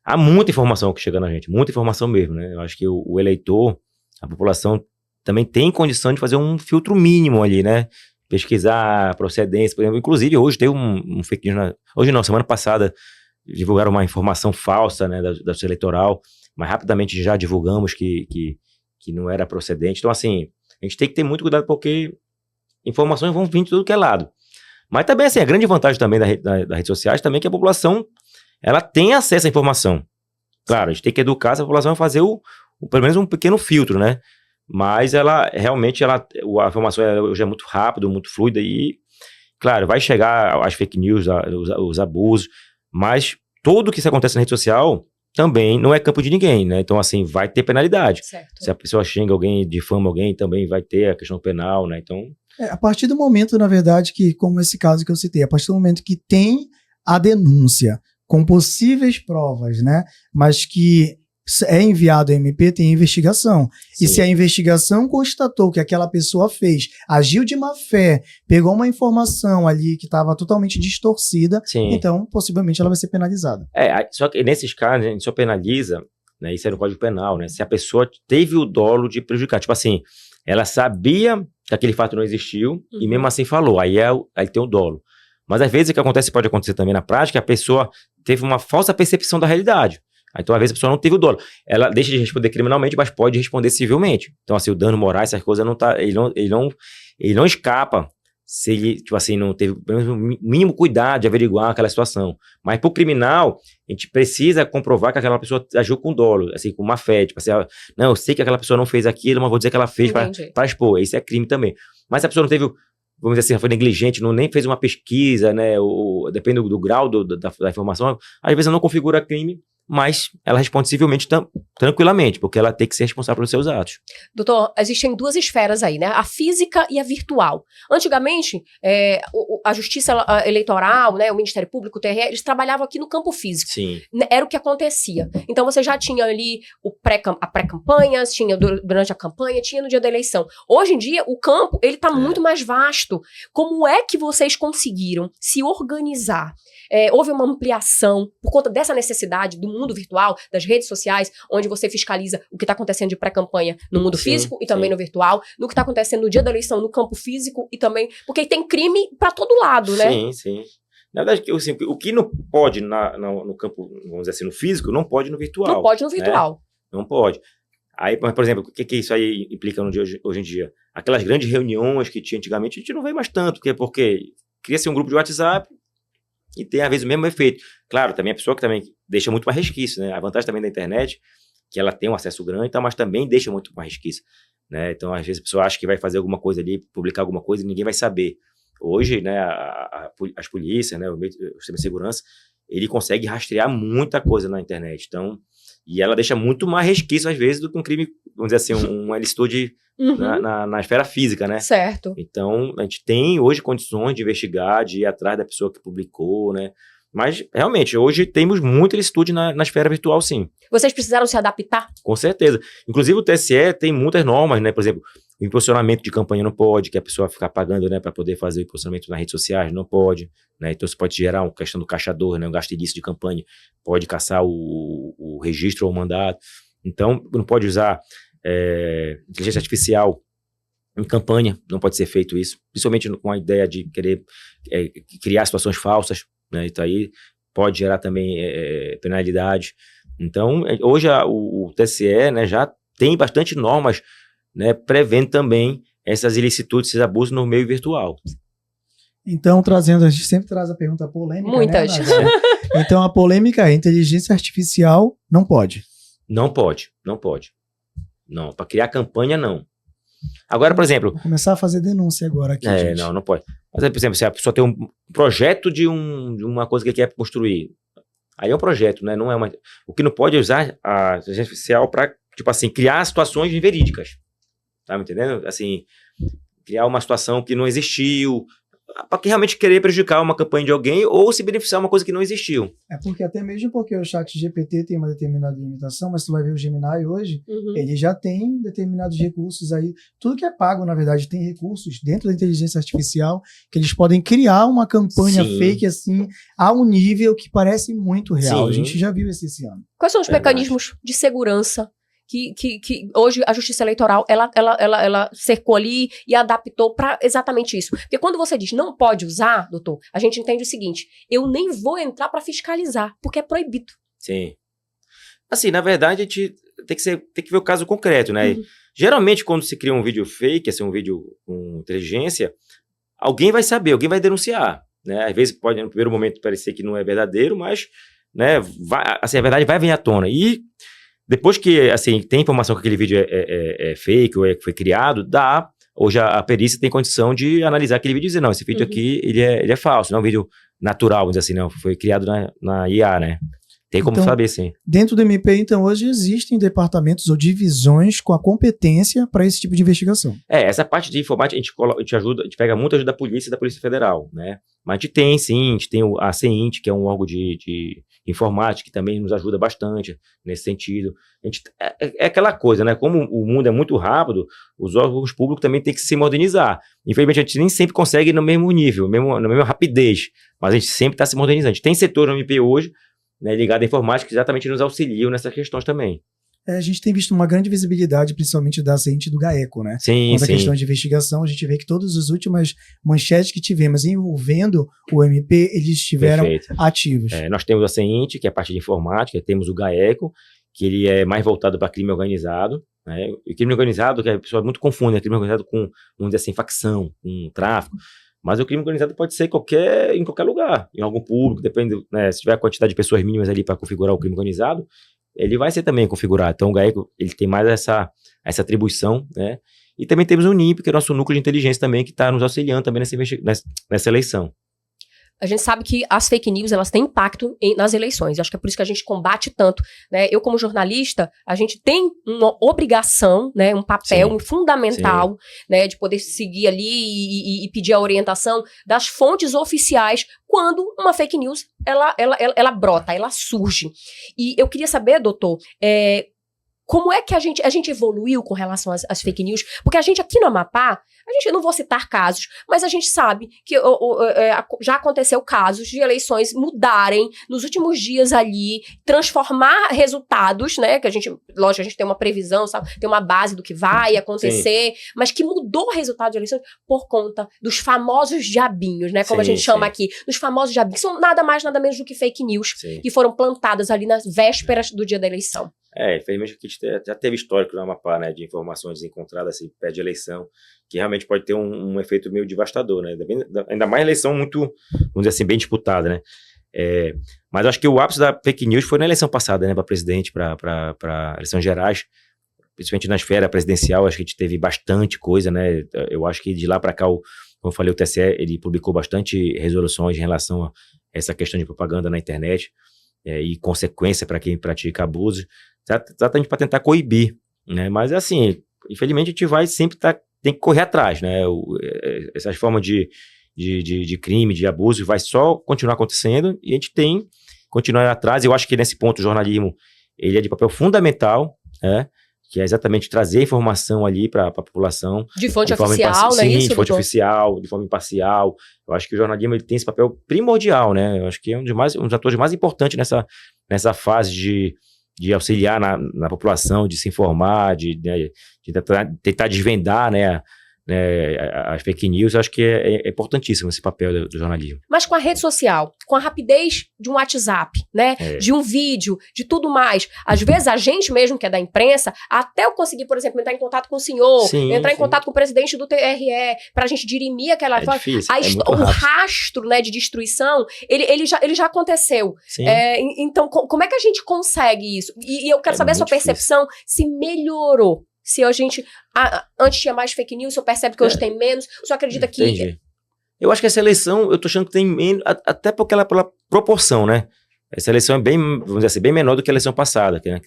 há muita informação que chega na gente, muita informação mesmo, né? Eu acho que o eleitor, a população também tem condição de fazer um filtro mínimo ali, né? Pesquisar procedência, por exemplo. Inclusive, hoje teve um fake news, hoje não, semana passada, divulgaram uma informação falsa, né, da justiça eleitoral, mas rapidamente já divulgamos que não era procedente. Então, assim, a gente tem que ter muito cuidado porque informações vão vir de tudo que é lado. Mas também, assim, a grande vantagem também das redes sociais também é que a população, ela tem acesso à informação. Claro, a gente tem que educar essa população a fazer pelo menos um pequeno filtro, né? Mas ela realmente, a informação hoje é muito rápida, muito fluida e, claro, vai chegar as fake news, os abusos, mas tudo que acontece na rede social também não é campo de ninguém, né? Então, assim, vai ter penalidade. Certo. Se a pessoa xinga alguém, difama alguém, também vai ter a questão penal, né? Então... a partir do momento, na verdade, que, como esse caso que eu citei, a partir do momento que tem a denúncia com possíveis provas, né? Mas que é enviado ao MP, tem investigação. Sim. E se a investigação constatou que aquela pessoa agiu de má fé, pegou uma informação ali que estava totalmente distorcida, então possivelmente ela vai ser penalizada. Só que nesses casos a gente só penaliza, né, isso é no Código Penal, né, se a pessoa teve o dolo de prejudicar. Tipo assim, ela sabia que aquele fato não existiu e mesmo assim falou, aí tem o dolo. Mas às vezes o que pode acontecer também na prática, a pessoa teve uma falsa percepção da realidade. Então, às vezes, a pessoa não teve o dolo. Ela deixa de responder criminalmente, mas pode responder civilmente. Então, assim, o dano moral, essas coisas, ele não escapa se ele, tipo assim, não teve o mínimo cuidado de averiguar aquela situação. Mas, pro criminal, a gente precisa comprovar que aquela pessoa agiu com dolo, assim, com má fé. Tipo assim, não, eu sei que aquela pessoa não fez aquilo, mas vou dizer que ela fez para expor. Isso é crime também. Mas se a pessoa não teve, vamos dizer assim, foi negligente, nem fez uma pesquisa, né, depende do grau da informação, às vezes não configura crime, mas ela responde civilmente tranquilamente, porque ela tem que ser responsável pelos seus atos. Doutor, existem duas esferas aí, né? A física e a virtual. Antigamente, a Justiça Eleitoral, né, o Ministério Público, o TRE, eles trabalhavam aqui no campo físico. Sim. Era o que acontecia. Então, você já tinha ali a pré-campanha, tinha durante a campanha, tinha no dia da eleição. Hoje em dia, o campo, ele tá muito mais vasto. Como é que vocês conseguiram se organizar? Houve uma ampliação por conta dessa necessidade do mundo virtual, das redes sociais, onde você fiscaliza o que está acontecendo de pré-campanha no mundo físico e também no virtual, no que está acontecendo no dia da eleição no campo físico e também, porque tem crime para todo lado, né? Sim, sim. Na verdade, assim, o que não pode no campo, vamos dizer assim, no físico, não pode no virtual. Não pode no virtual. Né? Não pode. Aí, por exemplo, o que isso aí implica no dia, hoje em dia? Aquelas grandes reuniões que tinha antigamente, a gente não vê mais tanto, porque cria-se um grupo de WhatsApp e tem, às vezes, o mesmo efeito. Claro, também a pessoa que também deixa muito mais resquício, né? A vantagem também da internet, que ela tem um acesso grande, mas também deixa muito mais resquício, né? Então, às vezes, a pessoa acha que vai fazer alguma coisa ali, publicar alguma coisa e ninguém vai saber. Hoje, né, as polícias, né, o sistema de segurança, ele consegue rastrear muita coisa na internet. Então, e ela deixa muito mais resquício, às vezes, do que um crime, vamos dizer assim, uma ilicitude na esfera física, né? Certo. Então, a gente tem hoje condições de investigar, de ir atrás da pessoa que publicou, né? Mas, realmente, hoje temos muita ilicitude na esfera virtual, sim. Vocês precisaram se adaptar? Com certeza. Inclusive, o TSE tem muitas normas, né? Por exemplo, o impulsionamento de campanha não pode, que a pessoa ficar pagando, né, para poder fazer o impulsionamento nas redes sociais, não pode, né? Então, isso pode gerar uma questão do caçador, né? Um gasto ilícito de campanha, pode caçar o registro ou o mandato. Então, não pode usar inteligência artificial em campanha, não pode ser feito isso, principalmente com a ideia de querer criar situações falsas, né? Então aí pode gerar também penalidade. Então, hoje o TSE, né, já tem bastante normas, né, prevendo também essas ilicitudes, esses abusos no meio virtual. Então, a gente sempre traz a pergunta polêmica, muitas. Né? Então, a polêmica é: inteligência artificial não pode. Não pode. Não, para criar campanha, não. Agora, por exemplo... Vou começar a fazer denúncia agora aqui, gente. Não pode. Mas, por exemplo, se a pessoa tem um projeto de uma coisa que quer construir, aí é um projeto, né? Não é uma... O que não pode é usar a inteligência artificial para, tipo assim, criar situações verídicas. Tá me entendendo? Assim, criar uma situação que não existiu, para realmente querer prejudicar uma campanha de alguém ou se beneficiar de uma coisa que não existiu. Porque até mesmo porque o ChatGPT tem uma determinada limitação, mas tu vai ver o Gemini hoje, ele já tem determinados recursos aí. Tudo que é pago, na verdade, tem recursos dentro da inteligência artificial que eles podem criar uma campanha fake assim, a um nível que parece muito real. Sim. A gente já viu isso esse ano. Quais são os mecanismos de segurança que hoje a Justiça Eleitoral ela cercou ali e adaptou para exatamente isso? Porque quando você diz não pode usar, doutor, a gente entende o seguinte: eu nem vou entrar para fiscalizar, porque é proibido. Sim. Assim, na verdade, a gente tem que ver o caso concreto, né? Geralmente, quando se cria um vídeo fake, assim, um vídeo com inteligência, alguém vai saber, alguém vai denunciar, né? Às vezes pode, no primeiro momento, parecer que não é verdadeiro, mas, né, assim, a verdade vai vir à tona. E depois que, assim, tem informação que aquele vídeo é fake ou foi criado, hoje a perícia tem condição de analisar aquele vídeo e dizer, não, esse vídeo aqui, ele é falso, não é um vídeo natural, vamos dizer assim, não, foi criado na IA, né? Tem como saber, sim. Dentro do MP, então, hoje existem departamentos ou divisões com a competência para esse tipo de investigação. Essa parte de informática, a gente ajuda, a gente pega muita ajuda da polícia e da Polícia Federal, né? Mas a gente tem, sim, a gente tem a CEINT, que é um órgão de informática, que também nos ajuda bastante nesse sentido. A gente, é aquela coisa, né? Como o mundo é muito rápido, os órgãos públicos também têm que se modernizar. Infelizmente, a gente nem sempre consegue no mesmo nível, na mesma rapidez, mas a gente sempre está se modernizando. A gente tem setor no MP hoje, né, ligado à informática, que exatamente nos auxiliam nessas questões também. A gente tem visto uma grande visibilidade, principalmente da CEINT e do GAECO, né? Sim, quanto à questão de investigação, a gente vê que todas as últimas manchetes que tivemos envolvendo o MP, eles estiveram ativos. Nós temos a CEINT, que é a parte de informática, temos o GAECO, que ele é mais voltado para crime organizado, né? E crime organizado, que a pessoa muito confunde, crime organizado com, vamos dizer assim, facção, com tráfico. Mas o crime organizado pode ser em qualquer lugar, em algum público, depende, né, se tiver a quantidade de pessoas mínimas ali para configurar o crime organizado, ele vai ser também configurado. Então o GAECO, ele tem mais essa atribuição, né? E também temos o NIMP, que é o nosso núcleo de inteligência também, que está nos auxiliando também nessa eleição. A gente sabe que as fake news, elas têm impacto nas eleições. Eu acho que é por isso que a gente combate tanto, né? Eu, como jornalista, a gente tem uma obrigação, né? Um papel fundamental, né? De poder seguir ali e pedir a orientação das fontes oficiais quando uma fake news, ela brota, ela surge. E eu queria saber, doutor, como é que a gente evoluiu com relação às fake news? Porque a gente aqui no Amapá, eu não vou citar casos, mas a gente sabe que já aconteceu casos de eleições mudarem nos últimos dias ali, transformar resultados, né? Que lógico, a gente tem uma previsão, sabe? Tem uma base do que vai acontecer, mas que mudou o resultado de eleições por conta dos famosos diabinhos, né? Como a gente chama aqui, dos famosos diabinhos, que são nada mais, nada menos do que fake news, que foram plantadas ali nas vésperas do dia da eleição. Infelizmente aqui já teve histórico no Amapá, né, de informações encontradas assim, perto de eleição, que realmente pode ter um efeito meio devastador, né, ainda mais eleição muito, vamos dizer assim, bem disputada, né. Mas eu acho que o ápice da fake news foi na eleição passada, né, para presidente, para eleições gerais, principalmente na esfera presidencial. Acho que a gente teve bastante coisa, né. Eu acho que de lá para cá, como eu falei, o TSE, ele publicou bastante resoluções em relação a essa questão de propaganda na internet, e consequência para quem pratica abuso, exatamente para tentar coibir, né? Mas assim, infelizmente a gente vai sempre tem que correr atrás, né? Essas formas de crime, de abuso, vai só continuar acontecendo e a gente tem que continuar atrás. Eu acho que nesse ponto o jornalismo, ele é de papel fundamental, né? Que é exatamente trazer informação ali para a população. De fonte oficial, né? Sim, de fonte oficial, de forma imparcial. Eu acho que o jornalismo, ele tem esse papel primordial, né? Eu acho que é um dos atores mais importantes nessa fase de auxiliar na população, de se informar, de tentar desvendar, né, as fake news. Eu acho que é importantíssimo esse papel do jornalismo. Mas com a rede social, com a rapidez de um WhatsApp, né, de um vídeo, de tudo mais, às vezes a gente mesmo que é da imprensa, até eu conseguir, por exemplo, entrar em contato com o senhor, entrar em contato com o presidente do TRE, pra gente dirimir aquela... difícil, o rastro, né, de destruição, ele já aconteceu. Então, como é que a gente consegue isso? E eu quero saber a sua percepção, se melhorou. Se a gente antes tinha mais fake news, o senhor percebe que hoje tem menos, o senhor acredita que... Entendi. Eu acho que essa eleição, eu tô achando que tem menos, até pela proporção, né? Essa eleição é bem, vamos dizer assim, bem menor do que a eleição passada, né?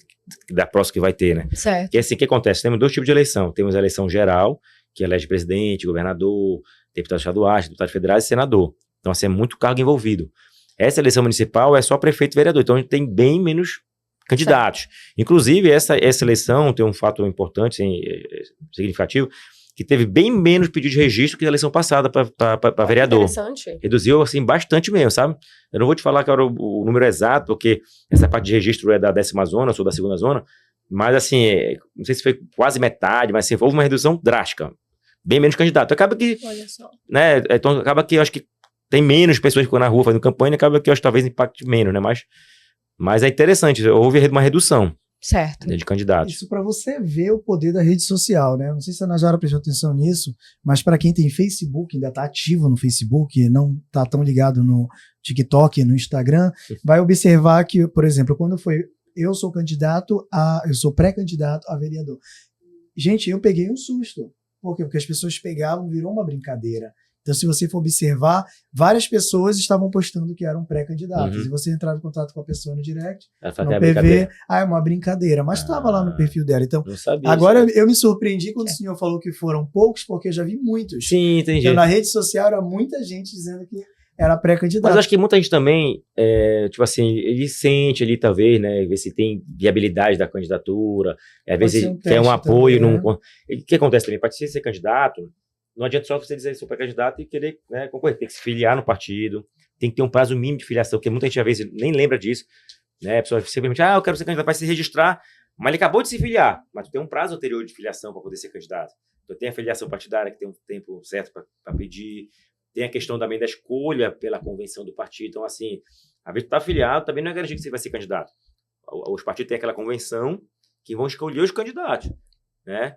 Da próxima que vai ter, né? Certo. Porque assim, o que acontece? Temos dois tipos de eleição. Temos a eleição geral, que elege presidente, governador, deputado estaduais, deputados federais e senador. Então, assim, é muito cargo envolvido. Essa eleição municipal é só prefeito e vereador, então a gente tem bem menos candidatos. Certo. Inclusive, essa eleição tem um fato importante, significativo, que teve bem menos pedido de registro que a eleição passada para vereador. Interessante. Reduziu, assim, bastante mesmo, sabe? Eu não vou te falar que era o número exato, porque essa parte de registro é da 10ª zona, eu sou da 2ª zona, mas, assim, não sei se foi quase metade, mas, assim, houve uma redução drástica. Bem menos candidato. Acaba que... Olha só. Né, então, acaba que eu acho que tem menos pessoas que ficam na rua fazendo campanha, acaba que eu acho que talvez impacte menos, né? Mas é interessante, houve uma redução, certo, de candidatos. Isso para você ver o poder da rede social, né? Não sei se a Najara prestou atenção nisso, mas para quem tem Facebook, ainda está ativo no Facebook, não está tão ligado no TikTok, no Instagram, vai observar que, por exemplo, quando eu sou pré-candidato a vereador. Gente, eu peguei um susto. Por quê? Porque as pessoas pegavam, virou uma brincadeira. Então, se você for observar, várias pessoas estavam postando que eram pré-candidatos. E você entrava em contato com a pessoa no direct, no PV, é uma brincadeira. Mas estava lá no perfil dela. Então, agora eu me surpreendi quando o senhor falou que foram poucos, porque eu já vi muitos. Sim, entendi. Então, na rede social era muita gente dizendo que era pré-candidato. Mas acho que muita gente também, tipo assim, ele sente ali, talvez, né, ver se tem viabilidade da candidatura, às vezes quer um apoio. Também, O que acontece também? Para ser candidato, não adianta só você dizer que sou pré-candidato e querer, né, concorrer. Tem que se filiar no partido, tem que ter um prazo mínimo de filiação, porque muita gente às vezes nem lembra disso, né? A pessoa simplesmente, eu quero ser candidato, vai se registrar, mas ele acabou de se filiar, mas tem um prazo anterior de filiação para poder ser candidato. Então tem a filiação partidária, que tem um tempo certo para pedir, tem a questão também da escolha pela convenção do partido. Então, assim, a vez que está afiliado, também não é garantido que você vai ser candidato. Os partidos têm aquela convenção que vão escolher os candidatos, né?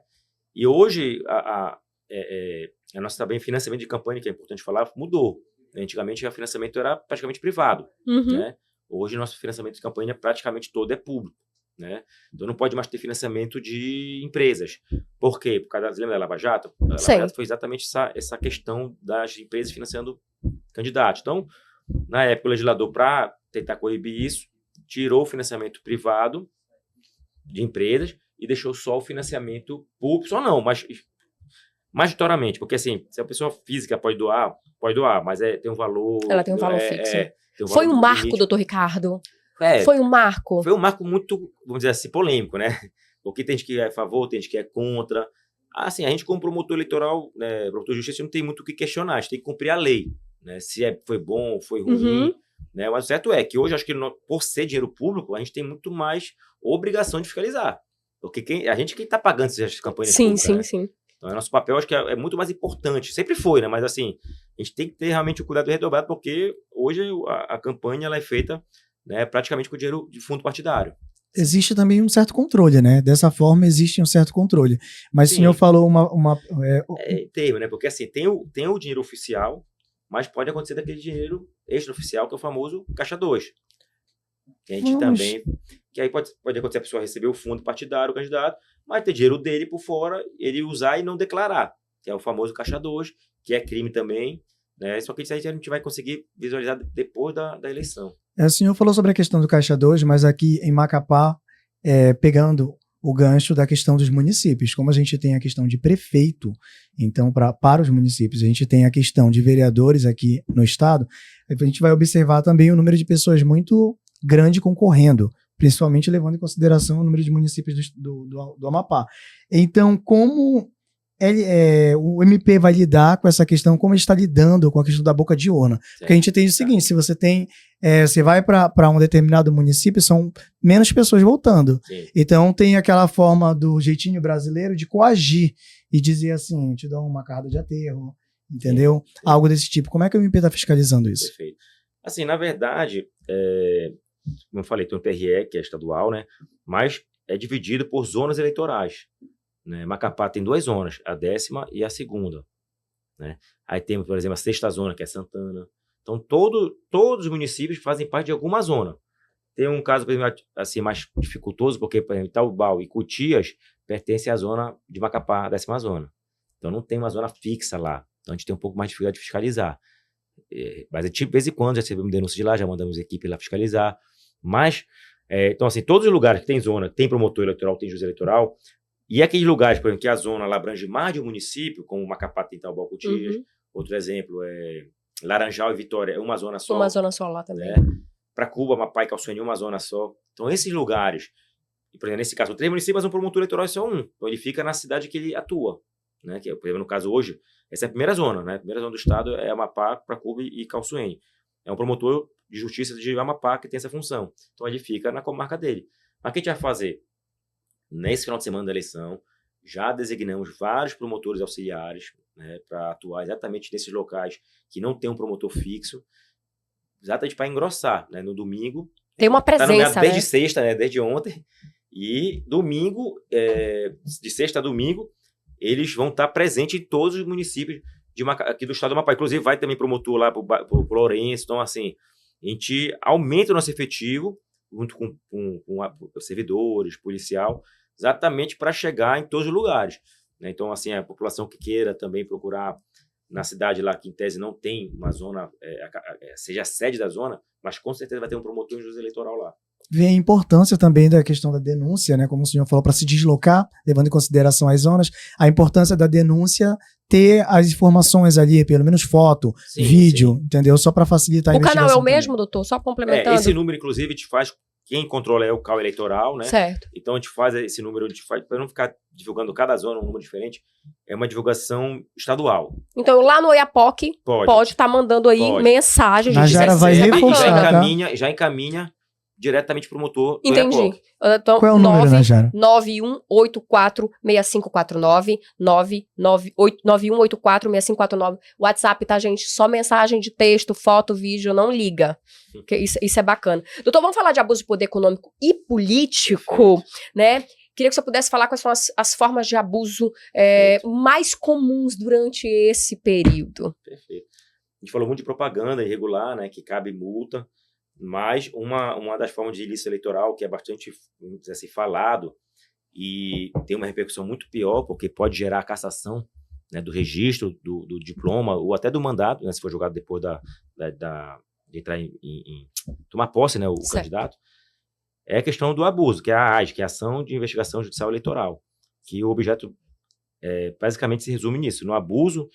E hoje, a nossa também financiamento de campanha, que é importante falar, mudou. Antigamente, o financiamento era praticamente privado, né? Hoje, nosso financiamento de campanha praticamente todo é público, né? Então, não pode mais ter financiamento de empresas. Por quê? Por causa lembra da Lava Jato? A Lava Jato foi exatamente essa questão das empresas financiando candidatos. Então, Na época, o legislador, para tentar coibir isso, tirou o financiamento privado de empresas e deixou só o financiamento público, só não, mas majoritariamente, porque assim, se a pessoa física pode doar, mas tem um valor... Ela tem um valor fixo. Tem um Foi valor um marco, limite. doutor Ricardo? É, Foi um marco? Foi um marco muito, vamos dizer assim, polêmico, né? Porque tem gente que é a favor, tem gente que é contra. Assim, a gente como promotor eleitoral, né, promotor de justiça, não tem muito o que questionar, a gente tem que cumprir a lei, né? Se foi bom, foi ruim, né? Mas o certo é que hoje, acho que por ser dinheiro público, a gente tem muito mais obrigação de fiscalizar. Porque a gente quem está pagando essas campanhas públicas, né? Sim. Então, nosso papel, acho que é muito mais importante. Sempre foi, né? Mas, assim, a gente tem que ter realmente o cuidado redobrado, porque hoje a campanha ela é feita, né, praticamente com dinheiro de fundo partidário. Existe também um certo controle, né? Dessa forma, existe um certo controle. Mas Sim. o senhor falou Tem, né? Porque, assim, tem o dinheiro oficial, mas pode acontecer daquele dinheiro extraoficial, que é o famoso Caixa 2. Que a gente também... Que aí pode acontecer a pessoa receber o fundo partidário, o candidato, mas ter dinheiro dele por fora, ele usar e não declarar, que é o famoso Caixa 2, que é crime também, né? Só que isso aí a gente vai conseguir visualizar depois da eleição. O senhor falou sobre a questão do Caixa 2, mas aqui em Macapá, pegando o gancho da questão dos municípios, como a gente tem a questão de prefeito, então para os municípios, a gente tem a questão de vereadores aqui no estado, a gente vai observar também o número de pessoas muito grande concorrendo, principalmente levando em consideração o número de municípios do Amapá. Então, como o MP vai lidar com essa questão, como ele está lidando com a questão da boca de urna? Certo. Porque a gente tem o seguinte, se você tem, você vai para um determinado município, são menos pessoas votando. Sim. Então tem aquela forma do jeitinho brasileiro de coagir e dizer assim, te dou uma carta de aterro, entendeu? Sim. Algo desse tipo. Como é que o MP está fiscalizando isso? Perfeito. Assim, na verdade, como eu falei, tem o TRE, que é estadual, né? Mas é dividido por zonas eleitorais. Né? Macapá tem 2 zonas, a 10ª e a 2ª. Né? Aí temos, por exemplo, a 6ª zona, que é Santana. Então, todos os municípios fazem parte de alguma zona. Tem um caso, por exemplo, assim, mais dificultoso, porque, por exemplo, Itaubal e Cutias pertencem à zona de Macapá, a 10ª zona. Então, não tem uma zona fixa lá. Então, a gente tem um pouco mais de dificuldade de fiscalizar. Mas, de vez em quando, já recebemos denúncia de lá, já mandamos equipe lá fiscalizar. Mas, então, assim, todos os lugares que tem zona, tem promotor eleitoral, tem juiz eleitoral. E aqueles lugares, por exemplo, que a zona lá abrange mais de um município, como Macapá, tem Itaubal, Cutias. Outro exemplo é Laranjal e Vitória, é uma zona só. Uma zona só lá também. Né? Para Cuba, Amapá e Calçoene, uma zona só. Então, esses lugares, por exemplo, nesse caso, 3 municípios, mas um promotor eleitoral é só um. Então, ele fica na cidade que ele atua. Né? Que, por exemplo, no caso hoje, essa é a primeira zona. Né? A primeira zona do estado é Amapá, Pracuba e Calçoene. É um promotor de justiça de Amapá que tem essa função. Então, ele fica na comarca dele. Mas o que a gente vai fazer? Nesse final de semana da eleição, já designamos vários promotores auxiliares, né, para atuar exatamente nesses locais que não tem um promotor fixo, exatamente para engrossar. Né? No domingo... Tem uma presença, desde sexta, né, desde ontem. E domingo, de sexta a domingo, eles vão estar presentes em todos os municípios aqui do estado do Amapá. Inclusive, vai também promotor lá para o Lourenço. Então, assim, a gente aumenta o nosso efetivo, junto com servidores, policial, exatamente para chegar em todos os lugares. Né? Então, assim, a população que queira também procurar na cidade lá, que em tese não tem uma zona, seja a sede da zona, mas com certeza vai ter um promotor de juiz eleitoral lá. Vê a importância também da questão da denúncia, né? Como o senhor falou, para se deslocar, levando em consideração as zonas, a importância da denúncia ter as informações ali, pelo menos foto, vídeo, entendeu? Só para facilitar a investigação. O canal é o mesmo, doutor? Só complementando. Esse número, inclusive, a gente faz, quem controla é o CAU eleitoral, né? Certo. Então a gente faz esse número, para não ficar divulgando cada zona um número diferente, é uma divulgação estadual. Então lá no Oiapoque pode estar mandando aí mensagens. A Jara vai reforçar, já encaminha diretamente para o promotor. Entendi. Então, qual é o número, Najara? 91846549, 91846549. WhatsApp, tá, gente? Só mensagem de texto, foto, vídeo, não liga. Isso é bacana. Doutor, vamos falar de abuso de poder econômico e político, né? Queria que o senhor pudesse falar quais são as formas de abuso mais comuns durante esse período. Perfeito. A gente falou muito de propaganda irregular, né? Que cabe multa. Mas uma das formas de ilícito eleitoral que é bastante, vamos dizer assim, falado e tem uma repercussão muito pior, porque pode gerar a cassação, né, do registro, do diploma ou até do mandato, né, se for julgado depois de entrar em tomar posse, né, o Certo. candidato, é a questão do abuso, que é a AIS, que é a Ação de Investigação Judicial Eleitoral, que o objeto basicamente se resume nisso, no abuso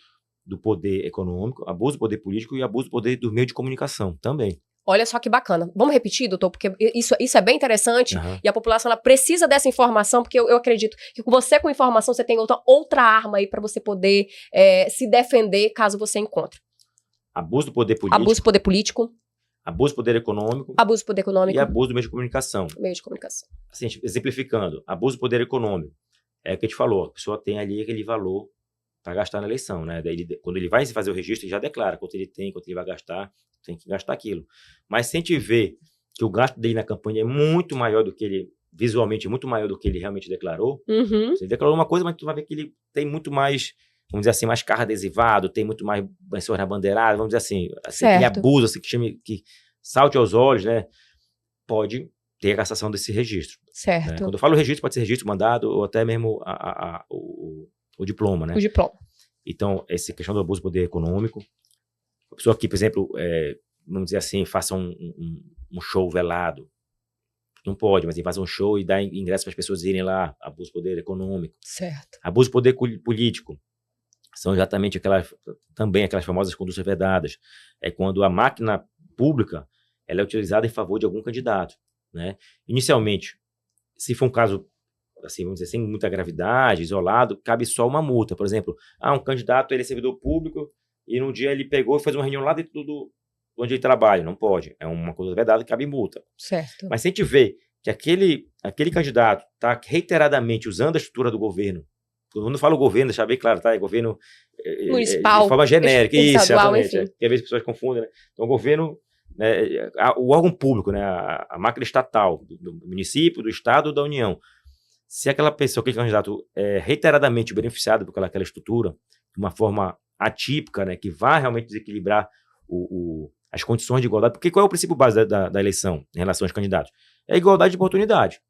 do poder econômico, abuso do poder político e abuso do poder do meio de comunicação também. Olha só que bacana. Vamos repetir, doutor, porque isso é bem interessante Aham. e a população ela precisa dessa informação, porque eu acredito que você, com informação, você tem outra arma aí para você poder se defender caso você encontre. Abuso do poder político, Abuso do poder político, abuso do poder econômico abuso do poder econômico, e abuso do meio de comunicação. meio de comunicação. Assim, exemplificando, abuso do poder econômico. É o que a gente falou, a pessoa tem ali aquele valor para gastar na eleição, né? Daí quando ele vai fazer o registro, ele já declara quanto ele tem, quanto ele vai gastar, tem que gastar aquilo. Mas se a gente vê que o gasto dele na campanha é muito maior do que ele, visualmente, muito maior do que ele realmente declarou, Uhum. ele declarou uma coisa, mas tu vai ver que ele tem muito mais, vamos dizer assim, mais carro adesivado, tem muito mais lençóis na bandeirada, vamos dizer assim aquele Certo. abuso, assim, que salte aos olhos, né? Pode ter a cassação desse registro. Né? Certo. Quando eu falo registro, pode ser registro, mandado ou até mesmo o diploma, né? O diploma. Então, essa questão do abuso do poder econômico. A pessoa que, por exemplo, vamos dizer assim, faça um show velado. Não pode, mas ele faz um show e dá ingresso para as pessoas irem lá. Abuso do poder econômico. Certo. Abuso do poder político. São exatamente também aquelas famosas condutas vedadas. É quando a máquina pública ela é utilizada em favor de algum candidato. Né? Inicialmente, se for um caso, assim, vamos dizer, sem muita gravidade, isolado, cabe só uma multa. Por exemplo, um candidato ele é servidor público e num dia ele pegou e fez uma reunião lá dentro do onde ele trabalha. Não pode. É uma coisa vedada que cabe multa. Certo. Mas se a gente vê que aquele candidato está reiteradamente usando a estrutura do governo, quando eu falo governo, deixa bem claro, tá? É governo municipal, de forma genérica. Isso, estadual, exatamente. enfim. Porque às vezes as pessoas confundem, né? Então, o governo, né, o órgão público, né, a máquina estatal, do município, do estado, da União. Se aquela pessoa, aquele candidato, é reiteradamente beneficiado por aquela estrutura, de uma forma atípica, né, que vai realmente desequilibrar as condições de igualdade, porque qual é o princípio base da eleição em relação aos candidatos? É a igualdade de oportunidade.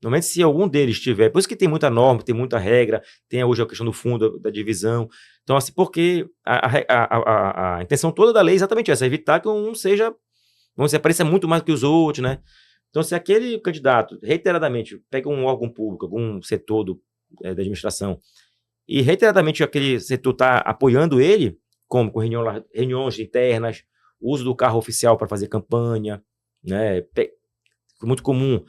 Normalmente, se algum deles tiver... Por isso que tem muita norma, tem muita regra, tem hoje a questão do fundo, da divisão. Então, assim, porque a intenção toda da lei é exatamente essa, evitar que um seja, vamos dizer, pareça muito mais do que os outros, né? Então, se aquele candidato, reiteradamente, pega um órgão público, algum setor da administração, e reiteradamente aquele setor está apoiando ele, como com reuniões internas, uso do carro oficial para fazer campanha, né? Muito comum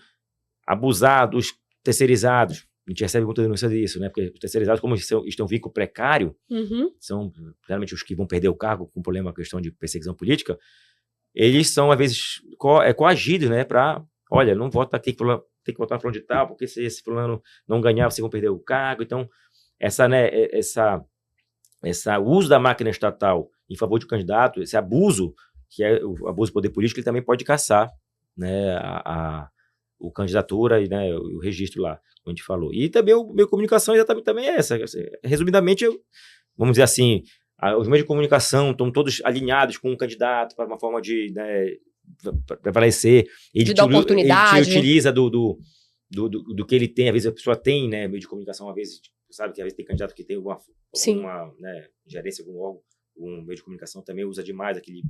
abusar dos terceirizados. A gente recebe muita denúncia disso, né? Porque os terceirizados, como estão em vínculo precário, são geralmente os que vão perder o cargo com problema, questão de perseguição política, eles são, às vezes, coagidos, né? Para, olha, não vota aqui, tem que votar no fulano de tal, porque se esse fulano não ganhar, vocês vão perder o cargo. Então, essa uso da máquina estatal em favor de candidato, esse abuso, que é o abuso do poder político, ele também pode caçar, né, a candidatura e, né, o registro lá, como a gente falou. E também o meio de comunicação exatamente também é essa. Resumidamente, vamos dizer assim, os meios de comunicação estão todos alinhados com um candidato para uma forma de, né, prevalecer. De dar oportunidade. Ele te utiliza do que ele tem. Às vezes a pessoa tem, né, meio de comunicação, às vezes, sabe que às vezes tem candidato que tem alguma né, gerência, algum órgão, um meio de comunicação também usa demais aquele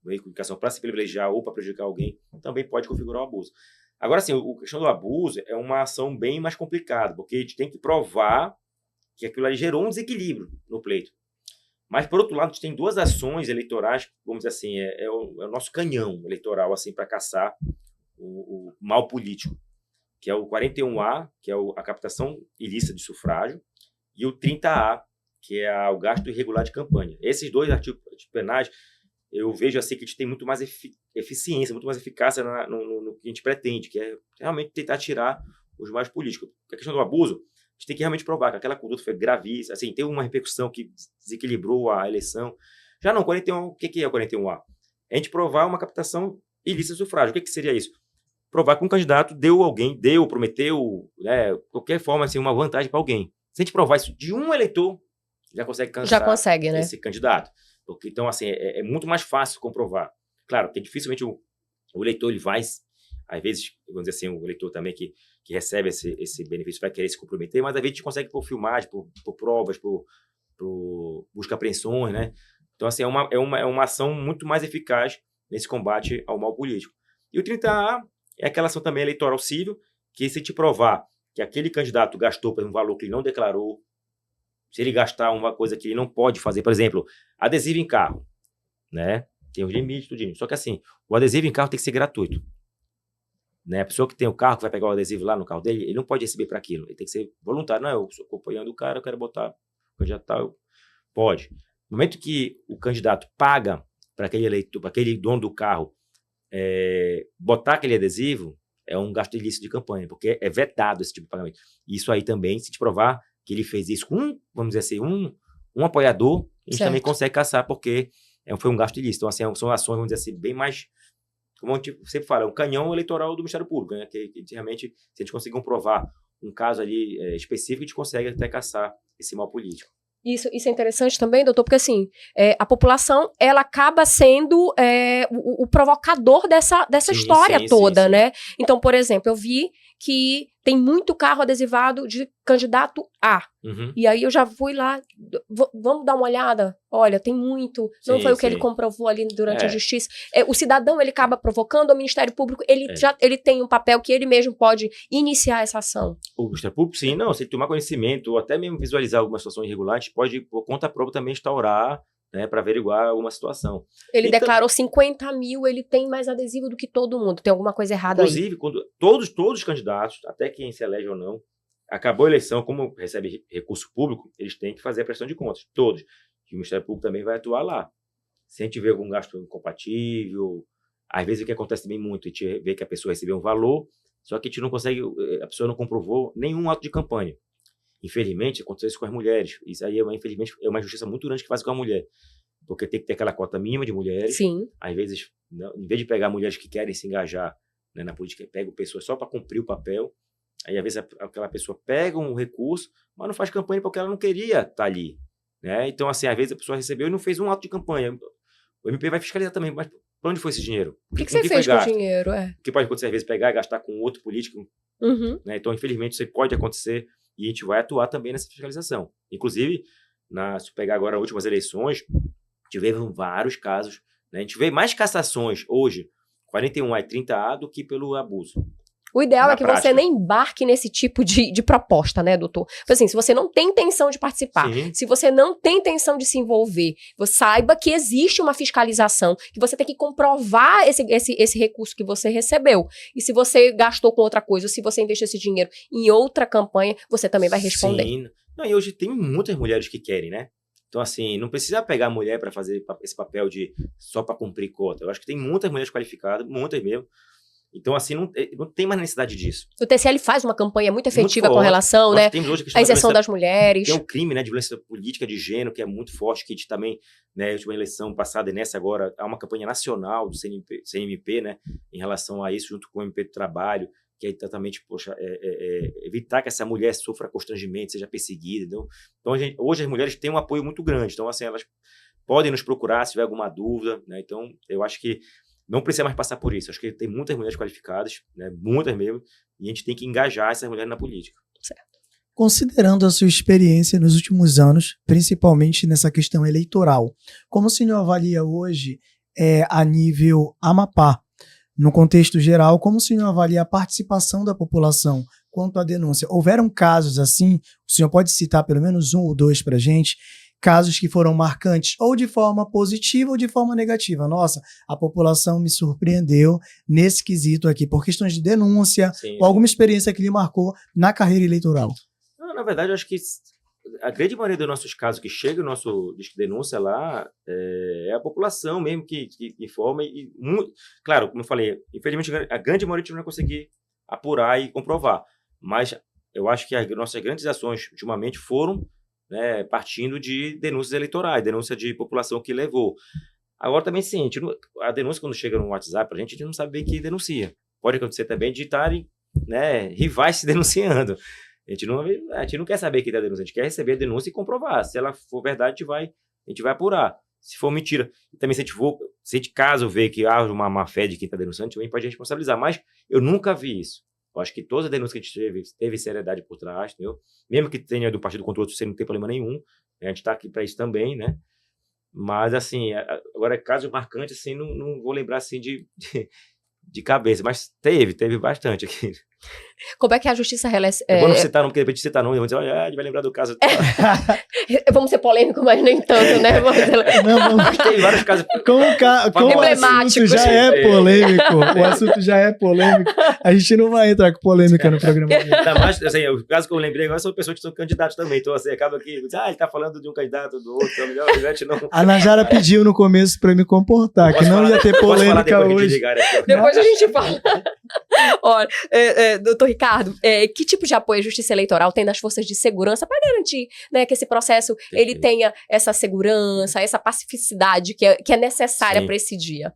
meio de comunicação para se privilegiar ou para prejudicar alguém, também pode configurar o abuso. Agora, sim, a questão do abuso é uma ação bem mais complicada, porque a gente tem que provar que aquilo ali gerou um desequilíbrio no pleito. Mas, por outro lado, a gente tem duas ações eleitorais, vamos dizer assim, é o nosso canhão eleitoral, assim, para caçar o mal político, que é o 41A, que é a captação ilícita de sufrágio, e o 30A, que é o gasto irregular de campanha. Esses dois artigos penais, eu vejo assim que a gente tem muito mais eficiência, muito mais eficácia no que a gente pretende, que é realmente tentar tirar os mais políticos. A questão do abuso, a gente tem que realmente provar que aquela conduta foi gravíssima, assim, teve uma repercussão que desequilibrou a eleição. Já não, 41, o que é o 41A? A gente provar uma captação ilícita de sufrágio. O que seria isso? Provar que um candidato prometeu, né, qualquer forma, assim, uma vantagem para alguém. Se a gente provar isso de um eleitor, já consegue cansar né? esse candidato. Porque, então, assim, é muito mais fácil comprovar. Claro, porque dificilmente o eleitor ele vai, às vezes, vamos dizer assim, o eleitor também que recebe esse benefício vai querer se comprometer, mas às vezes a gente consegue por filmagem, por provas, por busca apreensões, né? Então, assim, é uma ação muito mais eficaz nesse combate ao mal político. E o 30A é aquela ação também eleitoral civil, que se te provar que aquele candidato gastou por um valor que ele não declarou, se ele gastar uma coisa que ele não pode fazer, por exemplo, adesivo em carro, né? Tem os limites, tudinho. Só que assim, o adesivo em carro tem que ser gratuito. Né? A pessoa que tem o carro, que vai pegar o adesivo lá no carro dele, ele não pode receber para aquilo. Ele tem que ser voluntário. Não, eu sou acompanhando o cara, eu quero botar o candidato tal. Pode. No momento que o candidato paga para aquele eleitor, para aquele dono do carro, botar aquele adesivo, é um gasto ilícito de campanha, porque é vetado esse tipo de pagamento. Isso aí também, se te provar que ele fez isso com, vamos dizer assim, um apoiador, a gente também consegue caçar, porque foi um gasto ilícito. Então, assim, são ações, vamos dizer assim, bem mais, como a gente sempre fala, é um canhão eleitoral do Ministério Público, né? Que realmente, se a gente conseguir comprovar um caso ali específico, a gente consegue até caçar esse mal político. Isso é interessante também, doutor, porque assim, a população, ela acaba sendo o provocador dessa história toda, sim. Né? Então, por exemplo, eu vi que tem muito carro adesivado de candidato A. Uhum. E aí eu já fui lá, vamos dar uma olhada? Olha, tem muito. Não foi o que ele comprovou ali durante a justiça. O cidadão, ele acaba provocando, o Ministério Público, ele tem um papel que ele mesmo pode iniciar essa ação. O Ministério Público, sim, não. Se ele tomar conhecimento, ou até mesmo visualizar alguma situação irregular, a gente pode, por conta própria, também instaurar, né, para averiguar alguma situação. Ele declarou 50 mil, ele tem mais adesivo do que todo mundo. Tem alguma coisa errada aí. Inclusive, quando todos os candidatos, até quem se elege ou não, acabou a eleição, como recebe recurso público, eles têm que fazer a prestação de contas. Todos. E o Ministério Público também vai atuar lá. Se a gente vê algum gasto incompatível, às vezes o que acontece também muito, a gente vê que a pessoa recebeu um valor, só que a gente não consegue, a pessoa não comprovou nenhum ato de campanha. Infelizmente, aconteceu isso com as mulheres. Isso aí, infelizmente, é uma injustiça muito grande que faz com a mulher. Porque tem que ter aquela cota mínima de mulheres. Sim. Às vezes, não, em vez de pegar mulheres que querem se engajar, né, na política, pega pessoas só para cumprir o papel. Aí, às vezes, aquela pessoa pega um recurso, mas não faz campanha porque ela não queria estar ali. Né? Então, assim, às vezes a pessoa recebeu e não fez um ato de campanha. O MP vai fiscalizar também, mas para onde foi esse dinheiro? O que você fez com o dinheiro? O que pode acontecer, às vezes, pegar e gastar com outro político. Uhum. Né? Então, infelizmente, isso pode acontecer. E a gente vai atuar também nessa fiscalização. Inclusive, se pegar agora as últimas eleições, tiveram vários casos. Né? A gente vê mais cassações hoje, 41A e 30A, do que pelo abuso. O ideal é que você nem embarque nesse tipo de proposta, né, doutor? Porque, assim, se você não tem intenção de participar, sim, se você não tem intenção de se envolver, você saiba que existe uma fiscalização, que você tem que comprovar esse recurso que você recebeu. E se você gastou com outra coisa, ou se você investiu esse dinheiro em outra campanha, você também vai responder. Sim. Não, e hoje tem muitas mulheres que querem, né? Então, assim, não precisa pegar a mulher para fazer esse papel de só para cumprir cota. Eu acho que tem muitas mulheres qualificadas, muitas mesmo. Então, assim, não tem mais necessidade disso. O TCL faz uma campanha muito efetiva com relação, né, à isenção das mulheres. Tem o crime, né, de violência política de gênero, que é muito forte, que a gente também, né, a última eleição passada e nessa agora, há uma campanha nacional do CNMP, né, em relação a isso, junto com o MP do Trabalho, que é exatamente, evitar que essa mulher sofra constrangimento, seja perseguida. Entendeu? Então, hoje as mulheres têm um apoio muito grande. Então, assim, elas podem nos procurar se tiver alguma dúvida, né? Então, eu acho que não precisa mais passar por isso. Acho que tem muitas mulheres qualificadas, né? Muitas mesmo, e a gente tem que engajar essas mulheres na política. Certo. Considerando a sua experiência nos últimos anos, principalmente nessa questão eleitoral, como o senhor avalia hoje a nível Amapá? No contexto geral, como o senhor avalia a participação da população quanto à denúncia? Houveram casos assim, o senhor pode citar pelo menos um ou dois para a gente, casos que foram marcantes ou de forma positiva ou de forma negativa. Nossa, a população me surpreendeu nesse quesito aqui, por questões de denúncia, Sim. ou alguma experiência que lhe marcou na carreira eleitoral. Não, na verdade, eu acho que a grande maioria dos nossos casos que chega no nosso disco de denúncia lá é a população mesmo que informa. Claro, como eu falei, infelizmente a grande maioria a gente não vai conseguir apurar e comprovar. Mas eu acho que as nossas grandes ações ultimamente foram, né, partindo de denúncias eleitorais, denúncia de população que levou. Agora também sim, a denúncia quando chega no WhatsApp pra a gente não sabe bem quem denuncia. Pode acontecer também de estarem, né, rivais se denunciando. A gente não quer saber quem está denunciando, a gente quer receber a denúncia e comprovar. Se ela for verdade, a gente vai apurar. Se for mentira, também se a gente caso ver que há uma má fé de quem está denunciando, também pode responsabilizar. Mas eu nunca vi isso. Eu acho que todas as denúncias que a gente teve seriedade por trás, entendeu? Mesmo que tenha do partido contra o outro, você não tem problema nenhum. A gente está aqui para isso também, né? Mas, assim, agora, caso marcante, assim, não vou lembrar, assim, de cabeça. Mas teve bastante aqui. Como é que a justiça... É bom não citar nome, porque de repente citar nome, vão dizer, olha, a gente vai lembrar do caso. Vamos ser polêmicos, mas nem tanto, né? Mas tem vários casos. Como o assunto já é polêmico, o assunto já é polêmico, a gente não vai entrar com polêmica no programa. Ainda mais, assim, o caso que eu lembrei agora são pessoas que são candidatos também. Então, assim, acaba que, ele tá falando de um candidato, do outro, então, melhor, a gente não... A Najara pediu no começo pra me comportar, que não ia ter polêmica hoje. Depois a gente fala. Olha, doutor Ricardo, que tipo de apoio a Justiça Eleitoral tem das forças de segurança para garantir, né, que esse processo ele tenha essa segurança, essa pacificidade que é necessária para esse dia?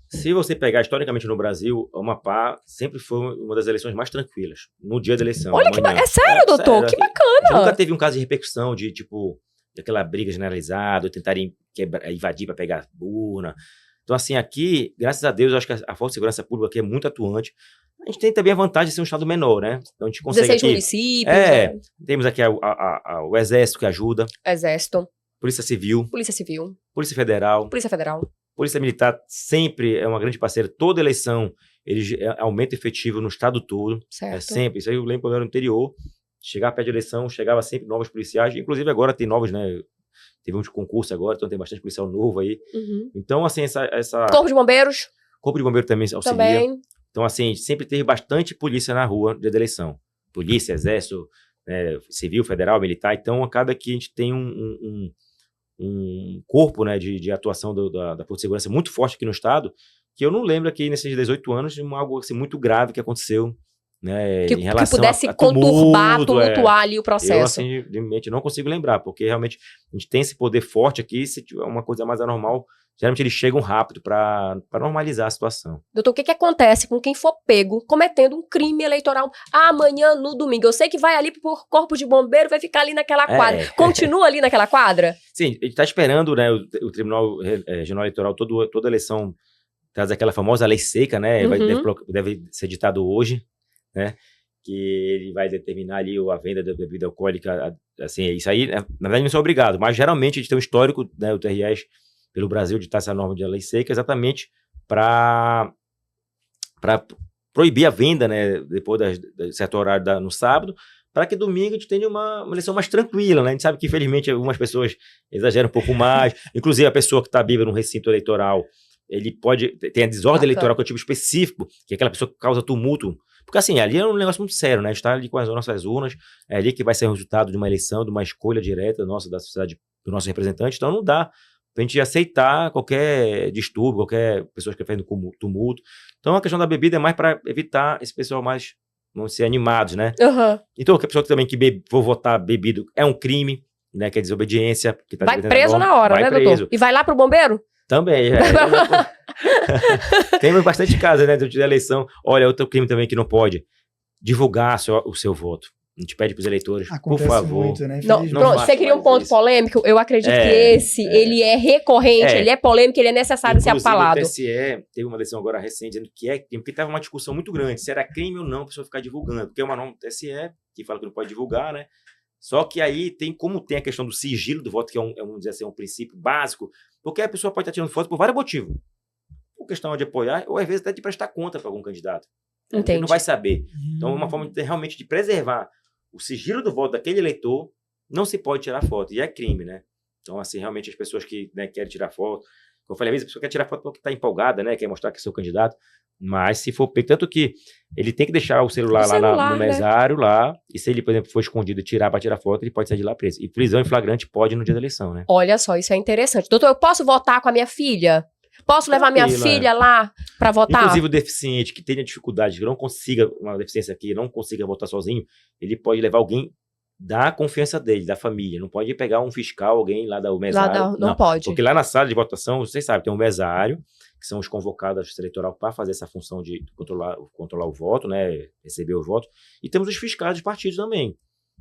Se você pegar historicamente no Brasil, o Amapá sempre foi uma das eleições mais tranquilas, no dia da eleição. Olha que é sério, doutor? Sério, que bacana! Nunca teve um caso de repercussão de, tipo, aquela briga generalizada, tentarem invadir para pegar urna. Então, assim, aqui, graças a Deus, eu acho que a Força de Segurança Pública aqui é muito atuante. A gente tem também a vantagem de ser um estado menor, né? Então, a gente consegue 16 aqui, municípios. Temos aqui o Exército que ajuda. Exército. Polícia Civil. Polícia Federal. Polícia Militar sempre é uma grande parceira. Toda eleição, eles aumentam efetivo no estado todo. Certo. É sempre. Isso aí eu lembro quando eu era no interior. Chegava perto de eleição, chegava sempre novos policiais. Inclusive agora tem novos, né? Teve um concurso agora, então tem bastante policial novo aí. Uhum. Então, assim, essa... Corpo de Bombeiros? Corpo de Bombeiro também auxilia. Também. Então, assim, sempre teve bastante polícia na rua no dia da eleição. Polícia, Exército, Civil, Federal, Militar. Então, acaba que a gente tem um corpo, né, de atuação da Força de Segurança muito forte aqui no estado, que eu não lembro aqui nesses 18 anos de algo assim, muito grave que aconteceu. Né, em relação que pudesse a tumultuar ali o processo. Eu, assim, de mente, não consigo lembrar, porque realmente a gente tem esse poder forte aqui. Se tiver uma coisa mais anormal, geralmente eles chegam rápido para normalizar a situação. Doutor, o que acontece com quem for pego cometendo um crime eleitoral amanhã no domingo? Eu sei que vai ali por Corpo de Bombeiro, vai ficar ali naquela quadra. Continua ali naquela quadra? Sim, a gente está esperando, né, o Tribunal Regional Eleitoral, toda eleição traz aquela famosa lei seca, né? Deve ser ditado hoje, né? Que ele vai determinar ali a venda da bebida alcoólica, assim, isso aí, na verdade, não sou obrigado, mas geralmente a gente tem um histórico, né, o TREs, pelo Brasil, de estar essa norma de lei seca, exatamente para proibir a venda, né, depois de certo horário no sábado, para que domingo a gente tenha uma eleição mais tranquila, né? A gente sabe que, infelizmente, algumas pessoas exageram um pouco mais, inclusive a pessoa que está bêbada num recinto eleitoral, ele tem a desordem eleitoral, que é um tipo específico, que é aquela pessoa que causa tumulto. Porque, assim, ali é um negócio muito sério, né? A gente está ali com as nossas urnas, é ali que vai ser o resultado de uma eleição, de uma escolha direta nossa, da sociedade, do nosso representante. Então, não dá pra gente aceitar qualquer distúrbio, qualquer pessoa que faz tumulto. Então, a questão da bebida é mais para evitar esse pessoal mais, vamos ser animados, né? Uhum. Então, a pessoa que também for votar bebido é um crime, né? Que é desobediência. Que tá vai preso na hora, né, preso. doutor? E vai lá pro bombeiro? Também, Tem bastante casos, né, de eleição. Olha, outro crime também que não pode divulgar o seu voto. A gente pede para os eleitores, por favor. Muito, né? Não, pronto, você queria um ponto polêmico? Eu acredito que ele é recorrente, ele é polêmico, ele é necessário ser falado. O TSE teve uma decisão agora recente dizendo porque estava uma discussão muito grande se era crime ou não a pessoa ficar divulgando, porque é uma norma do TSE que fala que não pode divulgar, né? Só que aí tem a questão do sigilo do voto, que vamos dizer assim, um princípio básico, porque a pessoa pode estar tirando foto por vários motivos. Por questão de apoiar, ou às vezes até de prestar conta para algum candidato. Ele não vai saber. Então, uma forma realmente de preservar o sigilo do voto daquele eleitor, não se pode tirar foto, e é crime, né? Então, assim, realmente as pessoas que, né, querem tirar foto, como eu falei, às vezes a pessoa quer tirar foto porque está empolgada, né? Quer mostrar que é seu candidato, mas se for pego, tanto que ele tem que deixar o celular lá no mesário, lá, e se ele, por exemplo, for escondido para tirar foto, ele pode sair de lá preso. E prisão em flagrante pode no dia da eleição, né? Olha só, isso é interessante. Doutor, eu posso votar com a minha filha? Posso levar minha filha lá para votar? Inclusive o deficiente que tenha dificuldade, que não consiga, uma deficiência aqui, não consiga votar sozinho, ele pode levar alguém da confiança dele, da família. Não pode pegar um fiscal, alguém lá do mesário. Não pode. Porque lá na sala de votação, vocês sabem, tem um mesário, que são os convocados da Justiça Eleitoral para fazer essa função de controlar o voto, né, receber o voto. E temos os fiscais dos partidos também.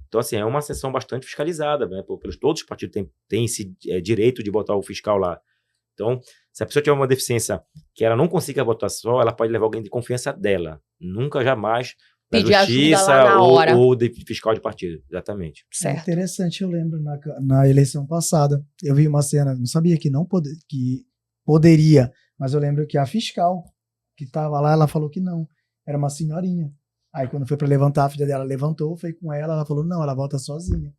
Então, assim, é uma sessão bastante fiscalizada, né, todos os partidos têm esse direito de botar o fiscal lá. Então, se a pessoa tiver uma deficiência que ela não consiga votar só, ela pode levar alguém de confiança dela. Nunca, jamais, da Pedir ajuda justiça lá na hora. ou de fiscal de partido, exatamente. É Certo. interessante, eu lembro na eleição passada, eu vi uma cena, não sabia que que poderia, mas eu lembro que a fiscal que estava lá, ela falou que não, era uma senhorinha. Aí quando foi para levantar, a filha dela levantou, foi com ela falou, não, ela volta sozinha.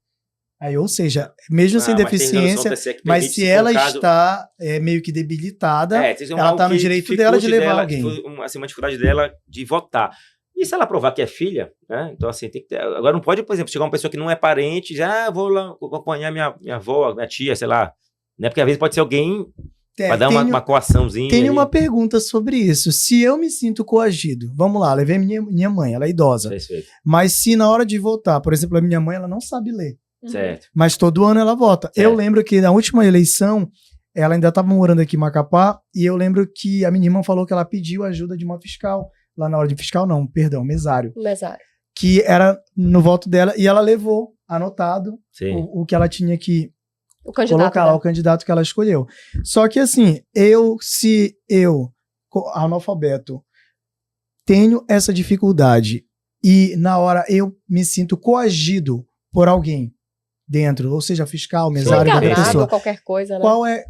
Aí, ou seja, mesmo sem deficiência, mas se ela está meio que debilitada, ela está no direito dela de levar alguém. Assim, uma dificuldade dela de votar. E se ela provar que é filha, né? Então, assim, tem que ter. Agora não pode, por exemplo, chegar uma pessoa que não é parente, já vou lá acompanhar minha avó, minha tia, sei lá. Né? Porque às vezes pode ser alguém para dar uma coaçãozinha. Tem uma pergunta sobre isso. Se eu me sinto coagido, vamos lá, levei minha mãe, ela é idosa. Perfeito. Mas se na hora de votar, por exemplo, a minha mãe, ela não sabe ler. Certo. Mas todo ano ela vota. Certo. Eu lembro que na última eleição, ela ainda estava morando aqui em Macapá, e eu lembro que a minha irmã falou que ela pediu ajuda de uma fiscal. Lá na hora de fiscal, não, perdão, mesário. Mesário. Que era no voto dela, e ela levou anotado o que ela tinha que colocar lá, o candidato que ela escolheu. Só que assim, se eu, analfabeto, tenho essa dificuldade, e na hora eu me sinto coagido por alguém dentro, ou seja, fiscal, mesário, qualquer pessoa. Qualquer coisa, né? Qual é,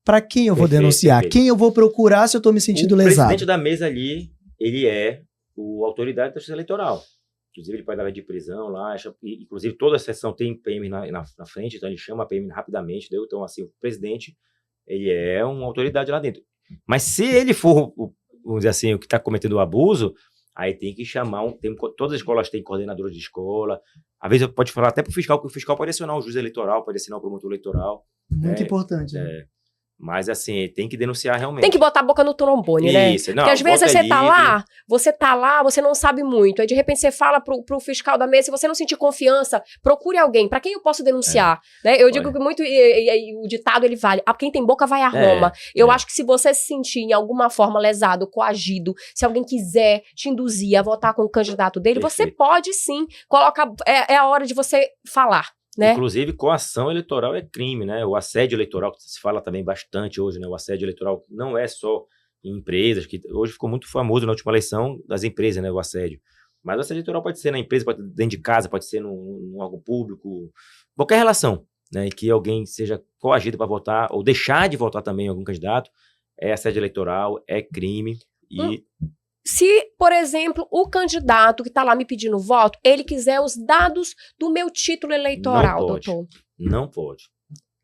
para quem eu vou denunciar? Quem eu vou procurar se eu estou me sentindo lesado? O presidente da mesa ali, ele é a autoridade da justiça eleitoral. Inclusive, ele pode dar de prisão lá, inclusive toda a sessão tem PM na frente, então ele chama a PM rapidamente, entendeu? Então, assim, o presidente, ele é uma autoridade lá dentro. Mas se ele for, vamos dizer assim, o que está cometendo o abuso, aí tem que chamar, todas as escolas têm coordenadora de escola, às vezes pode falar até para o fiscal, porque o fiscal pode acionar o juiz eleitoral, pode assinar o promotor eleitoral. Muito importante. Né? Mas assim, tem que denunciar realmente. Tem que botar a boca no trombone, né? Isso, não, porque às vezes você tá lá, você não sabe muito. Aí de repente você fala pro fiscal da mesa, se você não sentir confiança, procure alguém. Pra quem eu posso denunciar? Né? Eu digo que muito, o ditado ele vale. Quem tem boca vai a Roma. Eu acho que se você se sentir em alguma forma lesado, coagido, se alguém quiser te induzir a votar com o candidato dele, você pode sim colocar. É a hora de você falar. Né? Inclusive, coação eleitoral é crime, né? O assédio eleitoral, que se fala também bastante hoje, né? O assédio eleitoral não é só em empresas, que hoje ficou muito famoso na última eleição das empresas, né? O assédio. Mas o assédio eleitoral pode ser na empresa, pode ser dentro de casa, pode ser num órgão público, qualquer relação, né? Que alguém seja coagido para votar, ou deixar de votar também em algum candidato, é assédio eleitoral, é crime e... Se, por exemplo, o candidato que está lá me pedindo voto, ele quiser os dados do meu título eleitoral, doutor. Não pode.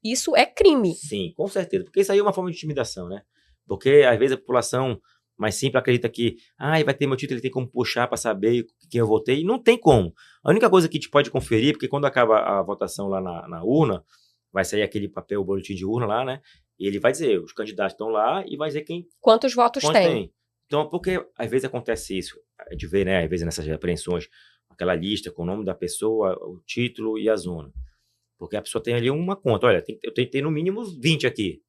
Isso é crime. Sim, com certeza. Porque isso aí é uma forma de intimidação, né? Porque, às vezes, a população mais simples acredita que vai ter meu título, ele tem como puxar para saber quem eu votei. E não tem como. A única coisa que a gente pode conferir, porque quando acaba a votação lá na urna, vai sair aquele papel, o boletim de urna lá, né? E ele vai dizer, os candidatos estão lá e vai dizer quantos votos tem. Então, porque às vezes acontece isso, a gente vê, né, às vezes nessas apreensões, aquela lista com o nome da pessoa, o título e a zona. Porque a pessoa tem ali uma conta, olha, eu tenho que ter no mínimo 20 aqui.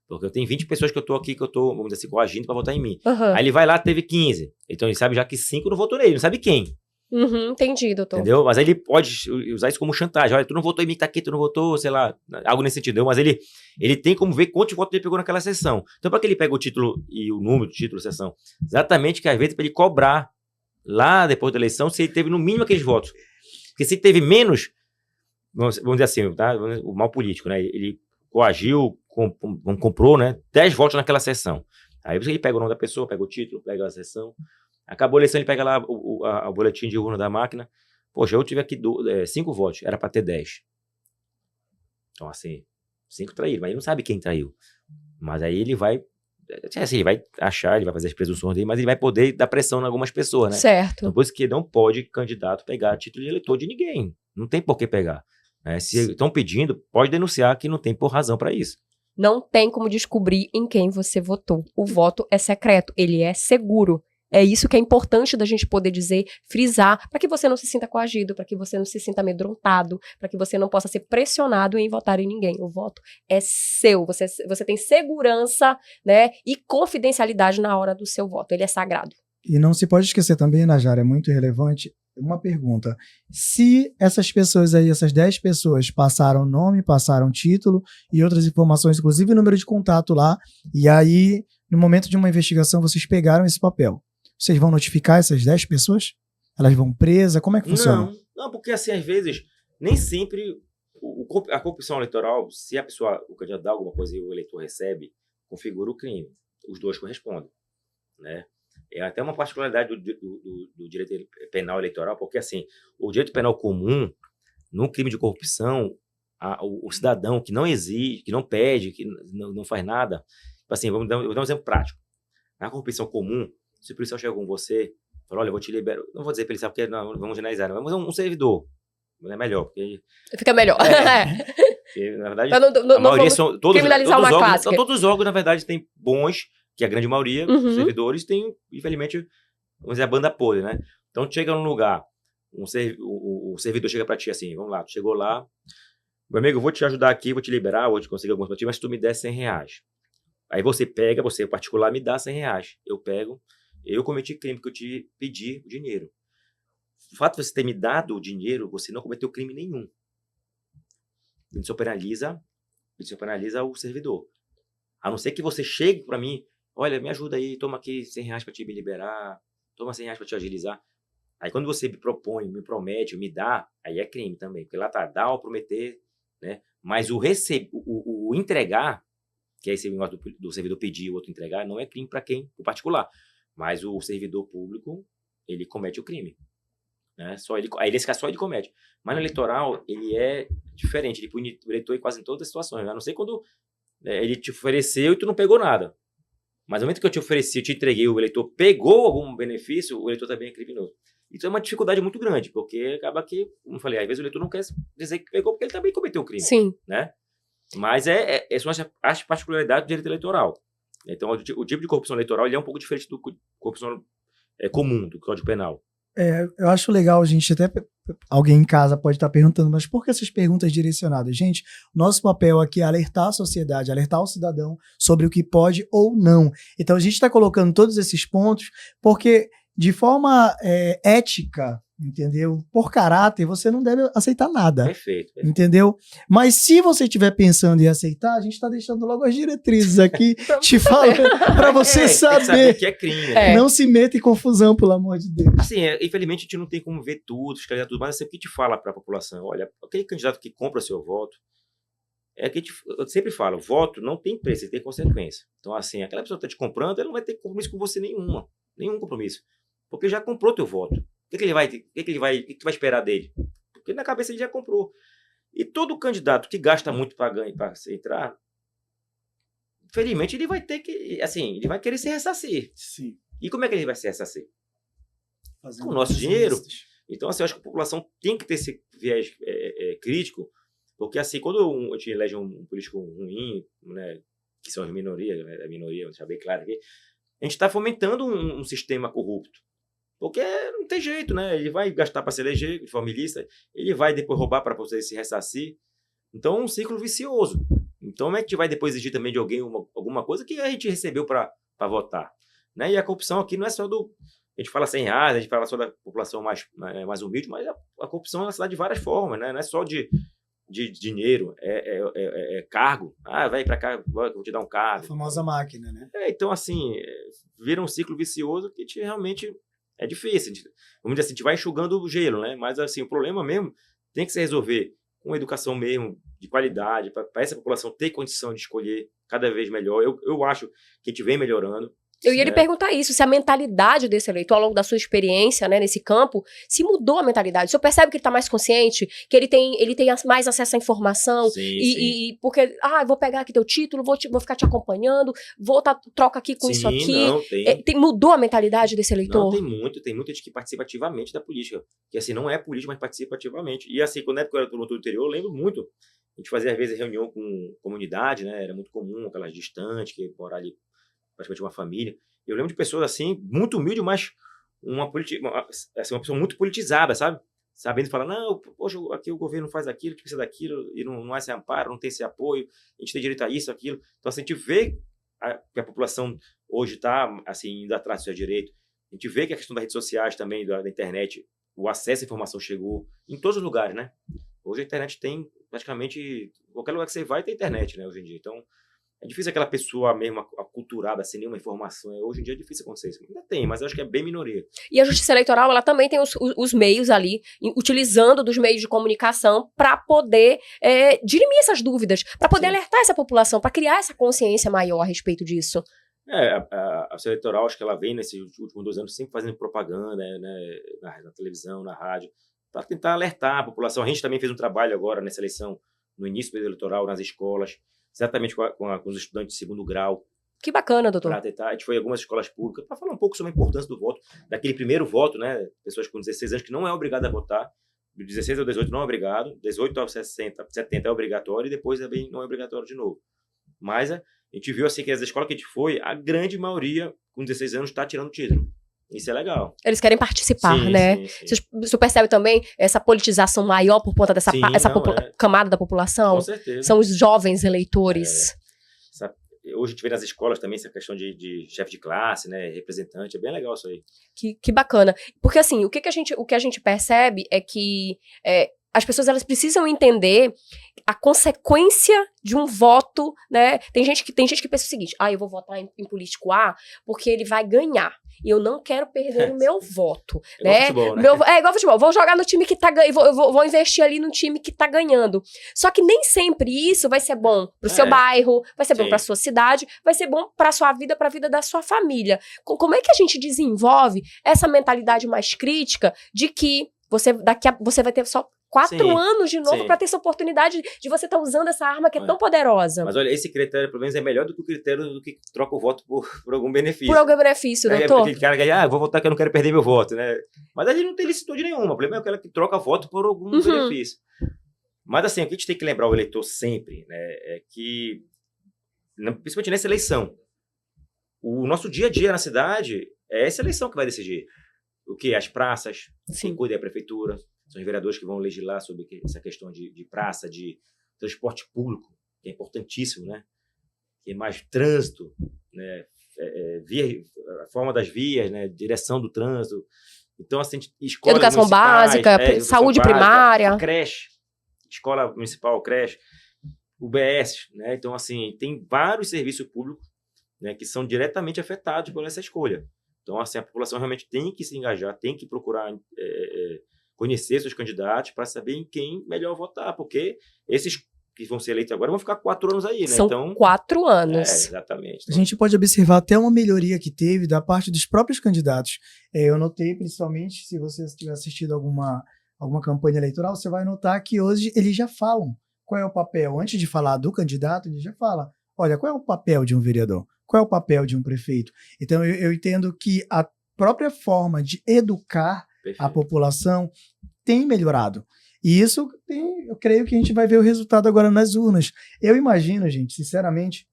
Porque eu tenho 20 pessoas que eu estou aqui, que eu estou, vamos dizer assim, coagindo para votar em mim. Uhum. Aí ele vai lá, teve 15. Então ele sabe já que 5 não votou nele, não sabe quem. Entendi, doutor. Entendeu? Mas aí ele pode usar isso como chantagem. Olha, tu não votou em mim, tá aqui, tu não votou, sei lá, algo nesse sentido. Mas ele tem como ver quantos votos ele pegou naquela sessão. Então, para que ele pegue o título e o número do título, sessão? Exatamente, que às vezes para ele cobrar lá depois da eleição se ele teve no mínimo aqueles votos. Porque se teve menos, vamos dizer assim, tá? O mal político, né? Ele coagiu, comprou, né? 10 votos naquela sessão. Aí ele pega o nome da pessoa, pega o título, pega a sessão. Acabou a eleição, ele pega lá o boletim de urna da máquina. Poxa, eu tive aqui 5 votos, era para ter 10. Então, assim, 5 traíram, mas ele não sabe quem traiu. Mas aí ele vai, assim, ele vai achar, ele vai fazer as presunções dele, mas ele vai poder dar pressão em algumas pessoas, né? Certo. Então, por isso que não pode candidato pegar título de eleitor de ninguém. Não tem por que pegar. Né? Se estão pedindo, pode denunciar que não tem por razão para isso. Não tem como descobrir em quem você votou. O voto é secreto, ele é seguro. É isso que é importante da gente poder dizer, frisar, para que você não se sinta coagido, para que você não se sinta amedrontado, para que você não possa ser pressionado em votar em ninguém. O voto é seu, você tem segurança, né, e confidencialidade na hora do seu voto, ele é sagrado. E não se pode esquecer também, Najara, é muito relevante, uma pergunta. Se essas pessoas aí, essas 10 pessoas passaram nome, passaram título e outras informações, inclusive o número de contato lá, e aí, no momento de uma investigação, vocês pegaram esse papel. Vocês vão notificar essas 10 pessoas? Elas vão presas? Como é que funciona? Não, porque assim, às vezes, nem sempre a corrupção eleitoral, se o candidato dá alguma coisa e o eleitor recebe, configura o crime. Os dois correspondem, né? É até uma particularidade do direito penal eleitoral, porque assim, o direito penal comum, no crime de corrupção, o cidadão que não exige, que não pede, que não faz nada, assim, vou dar um exemplo prático. Na corrupção comum, se o policial chega com você, fala, olha, eu vou te liberar, não vou dizer policial porque não vamos generalizar, mas um servidor, é melhor, porque... Fica melhor. Porque, na verdade, a maioria são todos uma órgãos, clássica. todos os órgãos, na verdade, têm bons, que a grande maioria dos servidores tem, infelizmente, vamos dizer, a banda podre, né? Então, chega num lugar, o servidor chega pra ti assim, vamos lá, tu chegou lá, meu amigo, eu vou te ajudar aqui, vou te liberar, vou te conseguir algumas pra ti, mas se tu me der R$100. Aí você pega, você em particular me dá R$100. Eu pego, eu cometi crime porque eu te pedi o dinheiro. O fato de você ter me dado o dinheiro, você não cometeu crime nenhum. Isso penaliza o servidor. A não ser que você chegue para mim, olha, me ajuda aí, toma aqui R$100 para te me liberar, toma R$100 para te agilizar. Aí quando você me propõe, me promete, me dá, aí é crime também, porque lá tá, dar ou prometer, né? Mas o entregar, que é esse negócio do servidor pedir, o outro entregar, não é crime para quem? O particular. Mas o servidor público, ele comete o crime. Né? Aí nesse caso só ele comete. Mas no eleitoral, ele é diferente, ele pune o eleitor em quase todas as situações. A não ser quando ele te ofereceu e tu não pegou nada. Mas no momento que eu te ofereci, eu te entreguei, o eleitor pegou algum benefício, o eleitor também é criminoso. Isso é uma dificuldade muito grande, porque acaba que, como eu falei, às vezes o eleitor não quer dizer que pegou, porque ele também cometeu um crime. Sim. Né? Mas são as particularidades do direito eleitoral. Então, o tipo de corrupção eleitoral ele é um pouco diferente do corrupção comum, do Código Penal. Eu acho legal, gente, até alguém em casa pode estar perguntando, mas por que essas perguntas direcionadas? Gente, nosso papel aqui é alertar a sociedade, alertar o cidadão sobre o que pode ou não. Então, a gente está colocando todos esses pontos porque, de forma ética, entendeu? Por caráter, você não deve aceitar nada. Perfeito. Entendeu? Mas se você estiver pensando em aceitar, a gente está deixando logo as diretrizes aqui, te falando para você saber que é crime. É. Não se meta em confusão, pelo amor de Deus. Assim, infelizmente a gente não tem como ver tudo, esclarecer tudo, mas assim, o que te fala para a população? Olha, aquele candidato que compra seu voto, eu sempre falo, voto não tem preço, ele tem consequência. Então, assim, aquela pessoa que está te comprando, ela não vai ter compromisso com você nenhum compromisso, porque já comprou teu voto. O que ele vai esperar dele? Porque na cabeça ele já comprou. E todo candidato que gasta muito para entrar, infelizmente ele vai ter que, assim, ele vai querer se ressarcir. Sim. E como é que ele vai se ressarcir? Fazendo Com o nosso dinheiro. Então, assim, eu acho que a população tem que ter esse viés crítico, porque assim, quando a gente elege um político ruim, né, que são as minorias, né, a minoria, vou deixar bem claro aqui, a gente está fomentando um sistema corrupto. Porque não tem jeito, né? Ele vai gastar para se eleger de forma ilícita, ele vai depois roubar para poder se ressarcir. Então, é um ciclo vicioso. Então, como é que a gente vai depois exigir também de alguém alguma coisa que a gente recebeu para votar? Né? E a corrupção aqui não é só a gente fala R$100, a gente fala só da população mais humilde, mas a corrupção ela se dá de várias formas, né? Não é só de dinheiro, cargo. Ah, vai para cá, vou te dar um cargo. A famosa máquina, né? Então, assim, vira um ciclo vicioso que realmente é difícil. Vamos dizer assim, a gente vai enxugando o gelo, né? Mas, assim, o problema mesmo tem que se resolver com educação mesmo, de qualidade, para essa população ter condição de escolher cada vez melhor. Eu acho que a gente vem melhorando. Eu ia lhe perguntar isso, se a mentalidade desse eleitor, ao longo da sua experiência, né, nesse campo, se mudou a mentalidade. O senhor percebe que ele está mais consciente, que ele tem mais acesso à informação, Sim, e porque, eu vou pegar aqui teu título, vou ficar te acompanhando, troca aqui com isso aqui. Não, mudou a mentalidade desse eleitor? Não, tem muita gente que participa ativamente da política, que assim, não é política, mas participa ativamente. E assim, quando eu era do interior, eu lembro muito, a gente fazia às vezes reunião com comunidade, né, era muito comum, aquelas distantes, que morar ali praticamente uma família. Eu lembro de pessoas assim, muito humildes, mas uma pessoa muito politizada, sabe? Sabendo falar, não, poxa, aqui o governo faz aquilo, que precisa daquilo, e não há esse amparo, não tem esse apoio, a gente tem direito a isso, aquilo. Então, assim, a gente vê que a população hoje está assim, indo atrás do seu direito. A gente vê que a questão das redes sociais também, da internet, o acesso à informação chegou em todos os lugares, né? Hoje a internet tem praticamente, qualquer lugar que você vai tem internet, né, hoje em dia. Então, É difícil aquela pessoa mesmo aculturada, sem nenhuma informação. Hoje em dia é difícil acontecer isso. Ainda tem, mas eu acho que é bem minoria. E a Justiça Eleitoral, ela também tem os meios ali, utilizando dos meios de comunicação para poder dirimir essas dúvidas, para poder alertar essa população, para criar essa consciência maior a respeito disso. A Justiça Eleitoral, acho que ela vem nesses últimos 2 anos sempre fazendo propaganda, né, na televisão, na rádio, para tentar alertar a população. A gente também fez um trabalho agora nessa eleição, no início do período eleitoral, nas escolas, exatamente com os estudantes de segundo grau. Que bacana, doutor. A gente foi em algumas escolas públicas para falar um pouco sobre a importância do voto, daquele primeiro voto, né? Pessoas com 16 anos que não é obrigado a votar, de 16 ao 18 não é obrigado, 18 ao 70 é obrigatório e depois também não é obrigatório de novo. Mas a gente viu assim que as escolas que a gente foi, a grande maioria com 16 anos está tirando o título. Isso é legal. Eles querem participar, né? Sim. Você percebe também essa politização maior por conta dessa camada da população? Com certeza. São os jovens eleitores. Hoje a gente vê nas escolas também essa questão de chefe de classe, né? Representante. É bem legal isso aí. Que bacana. Porque assim, o que a gente percebe é que as pessoas elas precisam entender a consequência de um voto, né? Tem gente que pensa o seguinte: eu vou votar em político A porque ele vai ganhar. E eu não quero perder o meu voto. Igual futebol, né? Igual futebol. Vou jogar no time que tá ganhando. Vou investir ali no time que tá ganhando. Só que nem sempre isso vai ser bom pro seu bairro, vai ser bom pra sua cidade, vai ser bom pra sua vida, pra vida da sua família. Como é que a gente desenvolve essa mentalidade mais crítica de que você vai ter só 4 anos de novo para ter essa oportunidade de você estar usando essa arma que é tão poderosa. Mas olha, esse critério, pelo menos, é melhor do que o critério do que troca o voto por algum benefício. Por algum benefício, doutor? Aquele cara que vou votar que eu não quero perder meu voto, né? Mas a gente não tem licitude nenhuma. O problema é aquela que troca voto por algum benefício. Mas assim, o que a gente tem que lembrar o eleitor sempre, né, é que, principalmente nessa eleição, o nosso dia a dia na cidade é essa eleição que vai decidir. O que? As praças, quem cuida é a prefeitura, são os vereadores que vão legislar sobre essa questão de praça, de transporte público, que é importantíssimo, né? Que é mais trânsito, né? A forma das vias, né? Direção do trânsito. Então, assim, escola educação básica, saúde primária, creche, escola municipal, creche, UBS, né? Então, assim, tem vários serviços públicos, né, que são diretamente afetados por essa escolha. Então, assim, a população realmente tem que se engajar, tem que procurar conhecer seus candidatos para saber em quem melhor votar, porque esses que vão ser eleitos agora vão ficar 4 anos aí, né? São 4 anos. Exatamente. A gente pode observar até uma melhoria que teve da parte dos próprios candidatos. Eu notei, principalmente, se você tiver assistido alguma campanha eleitoral, você vai notar que hoje eles já falam qual é o papel. Antes de falar do candidato, ele já fala, olha, qual é o papel de um vereador? Qual é o papel de um prefeito? Então, eu entendo que a própria forma de educar a população tem melhorado. E isso eu creio que a gente vai ver o resultado agora nas urnas. Eu imagino, gente, sinceramente,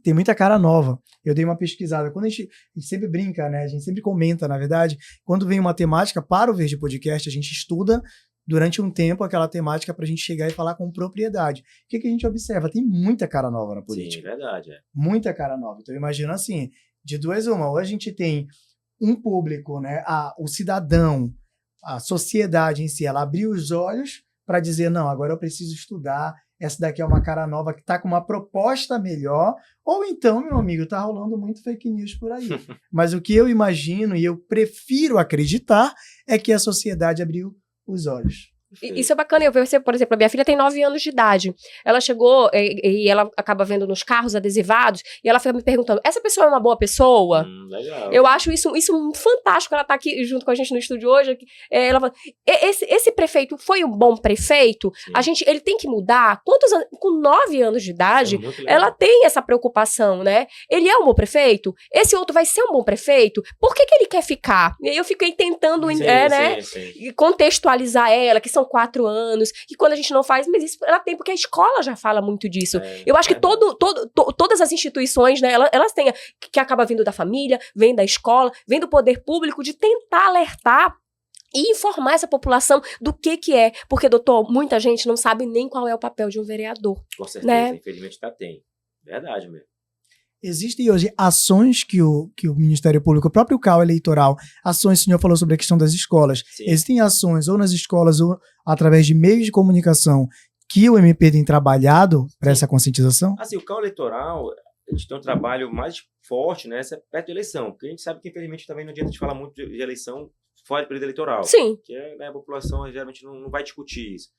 tem muita cara nova. Eu dei uma pesquisada. Quando a gente sempre brinca, né? A gente sempre comenta, na verdade, quando vem uma temática para o Verde Podcast, a gente estuda durante um tempo aquela temática para a gente chegar e falar com propriedade. O que a gente observa? Tem muita cara nova na política. Sim, verdade. Muita cara nova. Então, eu imagino assim, de 2 a 1. Ou a gente tem um público, né? O cidadão, a sociedade em si, ela abriu os olhos para dizer, não, agora eu preciso estudar, essa daqui é uma cara nova que está com uma proposta melhor, ou então, meu amigo, está rolando muito fake news por aí. Mas o que eu imagino e eu prefiro acreditar é que a sociedade abriu os olhos. Isso é bacana, eu percebo, por exemplo, a minha filha tem 9 anos de idade, ela chegou e ela acaba vendo nos carros adesivados, e ela fica me perguntando, essa pessoa é uma boa pessoa? Legal. Eu acho isso fantástico, ela tá aqui junto com a gente no estúdio hoje, ela fala, esse prefeito foi um bom prefeito? Ele tem que mudar? Quantos anos? Com 9 anos de idade, ela tem essa preocupação, né? Ele é um bom prefeito? Esse outro vai ser um bom prefeito? Por que ele quer ficar? E aí eu fiquei tentando, contextualizar ela, que são 4 anos, e quando a gente não faz, mas isso ela tem, porque a escola já fala muito disso. Eu acho que todas as instituições, né, elas têm, que acaba vindo da família, vem da escola, vem do poder público, de tentar alertar e informar essa população do que é. Porque, doutor, muita gente não sabe nem qual é o papel de um vereador. Com certeza, né? Infelizmente tem. Verdade mesmo. Existem hoje ações que o Ministério Público, o próprio CAU eleitoral, ações, o senhor falou sobre a questão das escolas. Sim. Existem ações ou nas escolas ou através de meios de comunicação que o MP tem trabalhado para essa conscientização? Assim, o CAU eleitoral, a gente tem um trabalho mais forte, né, perto da eleição, porque a gente sabe que, infelizmente, também não adianta a gente falar muito de eleição fora do período eleitoral. Sim. Porque né, a população geralmente não vai discutir isso.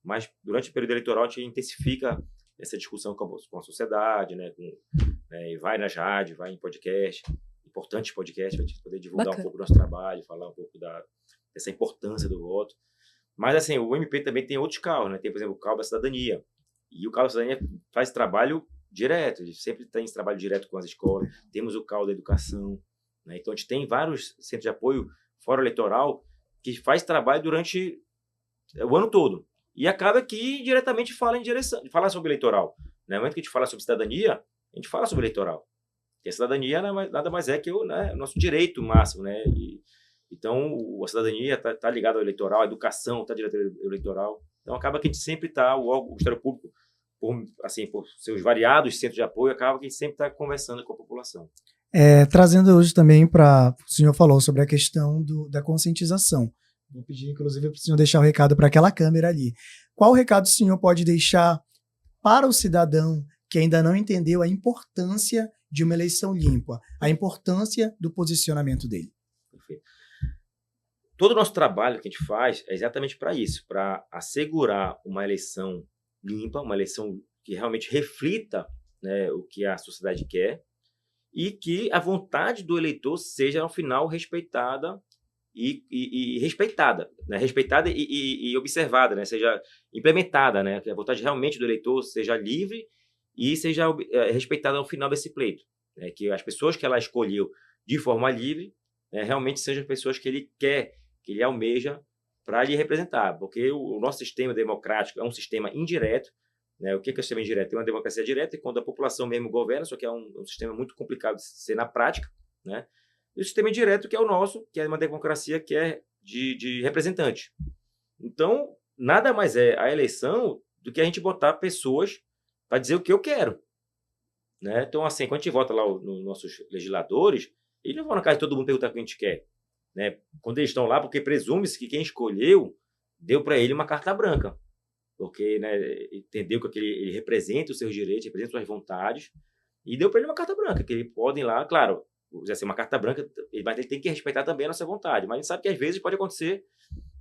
Mas durante o período eleitoral a gente intensifica essa discussão com a sociedade, né, e vai nas rádios, vai em podcast, importantes podcasts, para a gente poder divulgar um pouco do nosso trabalho, falar um pouco dessa importância do voto. Mas, assim, o MP também tem outros CAUs, né? Tem, por exemplo, o CAU da Cidadania. E o CAU da Cidadania faz trabalho direto, a gente sempre tem esse trabalho direto com as escolas. Temos o CAU da Educação, né? Então, a gente tem vários centros de apoio fora eleitoral que faz trabalho durante o ano todo. E acaba que diretamente fala sobre eleitoral. No momento que a gente fala sobre cidadania, a gente fala sobre eleitoral. Porque a cidadania nada mais é que o nosso direito máximo, né? Então, a cidadania está ligada ao eleitoral, a educação está ligada ao eleitoral. Então, acaba que a gente sempre está, o Ministério Público, por seus variados centros de apoio, acaba que a gente sempre está conversando com a população. Trazendo hoje também para o senhor falou sobre a questão da conscientização. Vou pedir, inclusive, para o senhor deixar o recado para aquela câmera ali. Qual o recado o senhor pode deixar para o cidadão que ainda não entendeu a importância de uma eleição limpa, a importância do posicionamento dele? Perfeito. Todo o nosso trabalho que a gente faz é exatamente para isso, para assegurar uma eleição limpa, uma eleição que realmente reflita, né, o que a sociedade quer e que a vontade do eleitor seja, ao final, respeitada e respeitada, né? Respeitada e observada, né? Seja implementada, né? Que a vontade realmente do eleitor seja livre e seja respeitada ao final desse pleito, né? Que as pessoas que ela escolheu de forma livre, né, realmente sejam pessoas que ele quer, que ele almeja para lhe representar, porque o nosso sistema democrático é um sistema indireto, né? O que é o sistema indireto? Tem uma democracia direta e quando a população mesmo governa, só que é um sistema muito complicado de ser na prática, né? E o sistema indireto, que é o nosso, que é uma democracia que é de representante. Então, nada mais é a eleição do que a gente botar pessoas para dizer o que eu quero, né? Então, assim, quando a gente vota lá nos nossos legisladores, eles não vão na casa de todo mundo perguntar o que a gente quer, né? Quando eles estão lá, porque presume-se que quem escolheu deu para ele uma carta branca, porque, né, entendeu que ele representa os seus direitos, representa suas vontades, e deu para ele uma carta branca, que eles podem lá, claro, assim, uma carta branca, mas ele tem que respeitar também a nossa vontade. Mas a gente sabe que às vezes pode acontecer,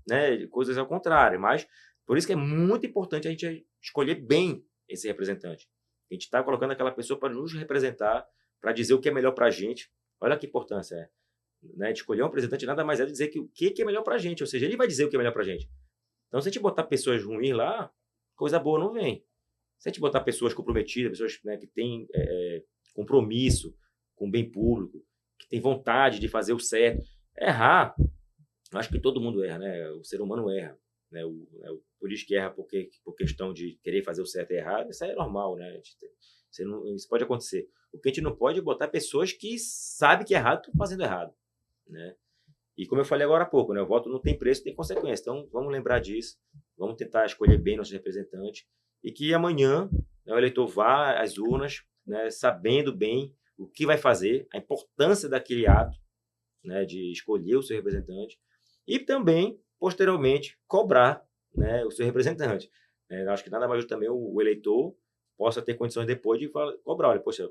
né, coisas ao contrário. Mas por isso que é muito importante a gente escolher bem esse representante. A gente está colocando aquela pessoa para nos representar, para dizer o que é melhor para a gente. Olha que importância é, né? De escolher um representante nada mais é dizer que o que é melhor para a gente. Ou seja, ele vai dizer o que é melhor para a gente. Então, se a gente botar pessoas ruins lá, coisa boa não vem. Se a gente botar pessoas comprometidas, pessoas, né, que têm compromisso com o bem público, que tem vontade de fazer o certo. Errar, acho que todo mundo erra, né? O ser humano erra, né? Por isso que erra por questão de querer fazer o certo e errado, isso é normal, né? Isso pode acontecer. O que a gente não pode é botar pessoas que sabem que é errado estão fazendo errado, né? E como eu falei agora há pouco, né? O voto não tem preço, tem consequência. Então, vamos lembrar disso, vamos tentar escolher bem nossos representantes e que amanhã, né, o eleitor vá às urnas, né, sabendo bem o que vai fazer, a importância daquele ato, né, de escolher o seu representante e também, posteriormente, cobrar, né, o seu representante. Acho que nada mais justo também o eleitor possa ter condições depois de cobrar. Olha, poxa,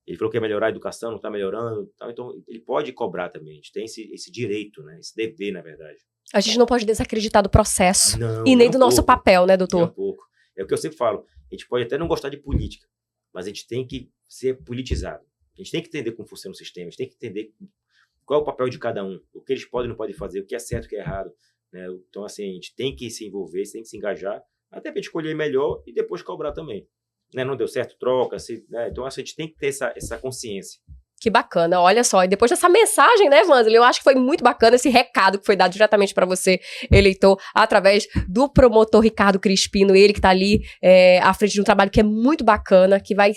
ele falou que ia melhorar a educação, não está melhorando, então ele pode cobrar também. A gente tem esse direito, né, esse dever, na verdade. A gente não pode desacreditar do processo não, e nem do nosso papel, né, doutor? Nem um pouco. É o que eu sempre falo. A gente pode até não gostar de política, mas a gente tem que ser politizado. A gente tem que entender como funciona o sistema, a gente tem que entender qual é o papel de cada um, o que eles podem e não podem fazer, o que é certo e o que é errado, né? Então, assim, a gente tem que se envolver, tem que se engajar, até para escolher melhor e depois cobrar também. Né? Não deu certo, troca. Né? Então, assim, a gente tem que ter essa consciência. Que bacana, olha só, e depois dessa mensagem, né, Wansley, eu acho que foi muito bacana esse recado que foi dado diretamente para você, eleitor, através do promotor Ricardo Crispino, ele que tá ali à frente de um trabalho que é muito bacana, que vai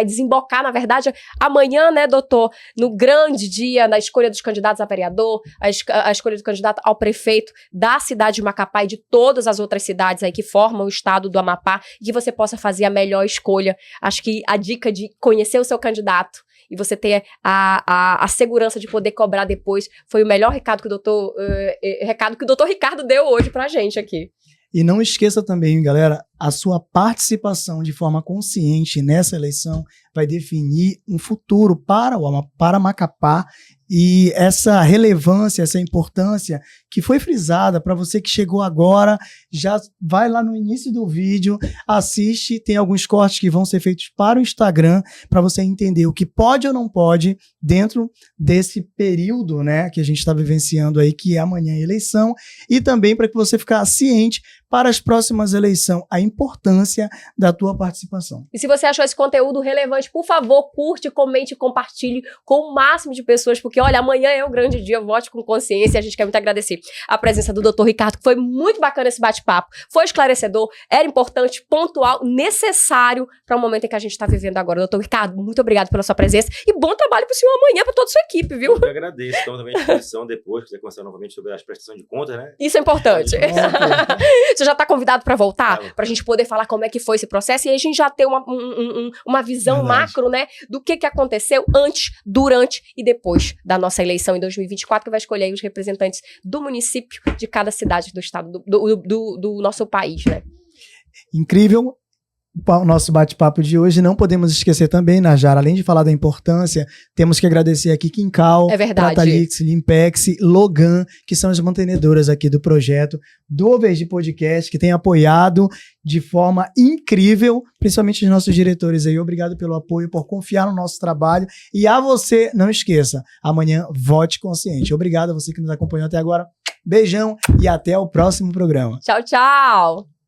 desembocar, na verdade, amanhã, né, doutor, no grande dia, na escolha dos candidatos a vereador, a escolha do candidato ao prefeito da cidade de Macapá e de todas as outras cidades aí que formam o estado do Amapá, e que você possa fazer a melhor escolha. Acho que a dica de conhecer o seu candidato e você ter a segurança de poder cobrar depois foi o melhor recado que o doutor Ricardo deu hoje pra gente aqui. E não esqueça também, galera, a sua participação de forma consciente nessa eleição vai definir um futuro para Macapá, e essa relevância, essa importância que foi frisada para você que chegou agora, já vai lá no início do vídeo, assiste, tem alguns cortes que vão ser feitos para o Instagram, para você entender o que pode ou não pode dentro desse período, né, que a gente está vivenciando aí, que é amanhã a eleição, e também para que você ficar ciente para as próximas eleições, a importância da tua participação. E se você achou esse conteúdo relevante, por favor, curte, comente e compartilhe com o máximo de pessoas, porque, olha, amanhã é um grande dia, vote com consciência, a gente quer muito agradecer a presença do Dr. Ricardo, que foi muito bacana esse bate-papo, foi esclarecedor, era importante, pontual, necessário para o momento em que a gente está vivendo agora. Dr. Ricardo, muito obrigado pela sua presença e bom trabalho para o senhor amanhã, para toda a sua equipe, viu? Eu agradeço, estamos também à disposição depois, quiser conversar novamente sobre as prestações de contas, né? Isso é importante. Você já está convidado para voltar, para a gente poder falar como é que foi esse processo e aí a gente já ter uma visão macro, né, do que aconteceu antes, durante e depois da nossa eleição em 2024, que vai escolher aí os representantes do município de cada cidade do estado, do nosso país, né? Incrível o nosso bate-papo de hoje. Não podemos esquecer também, Najara, além de falar da importância, temos que agradecer aqui Quincal, Tratalix, Limpex, Logan, que são as mantenedoras aqui do projeto do Verde Podcast, que tem apoiado de forma incrível, principalmente os nossos diretores aí. Obrigado pelo apoio, por confiar no nosso trabalho. E a você, não esqueça, amanhã vote consciente. Obrigado a você que nos acompanhou até agora. Beijão e até o próximo programa. Tchau, tchau!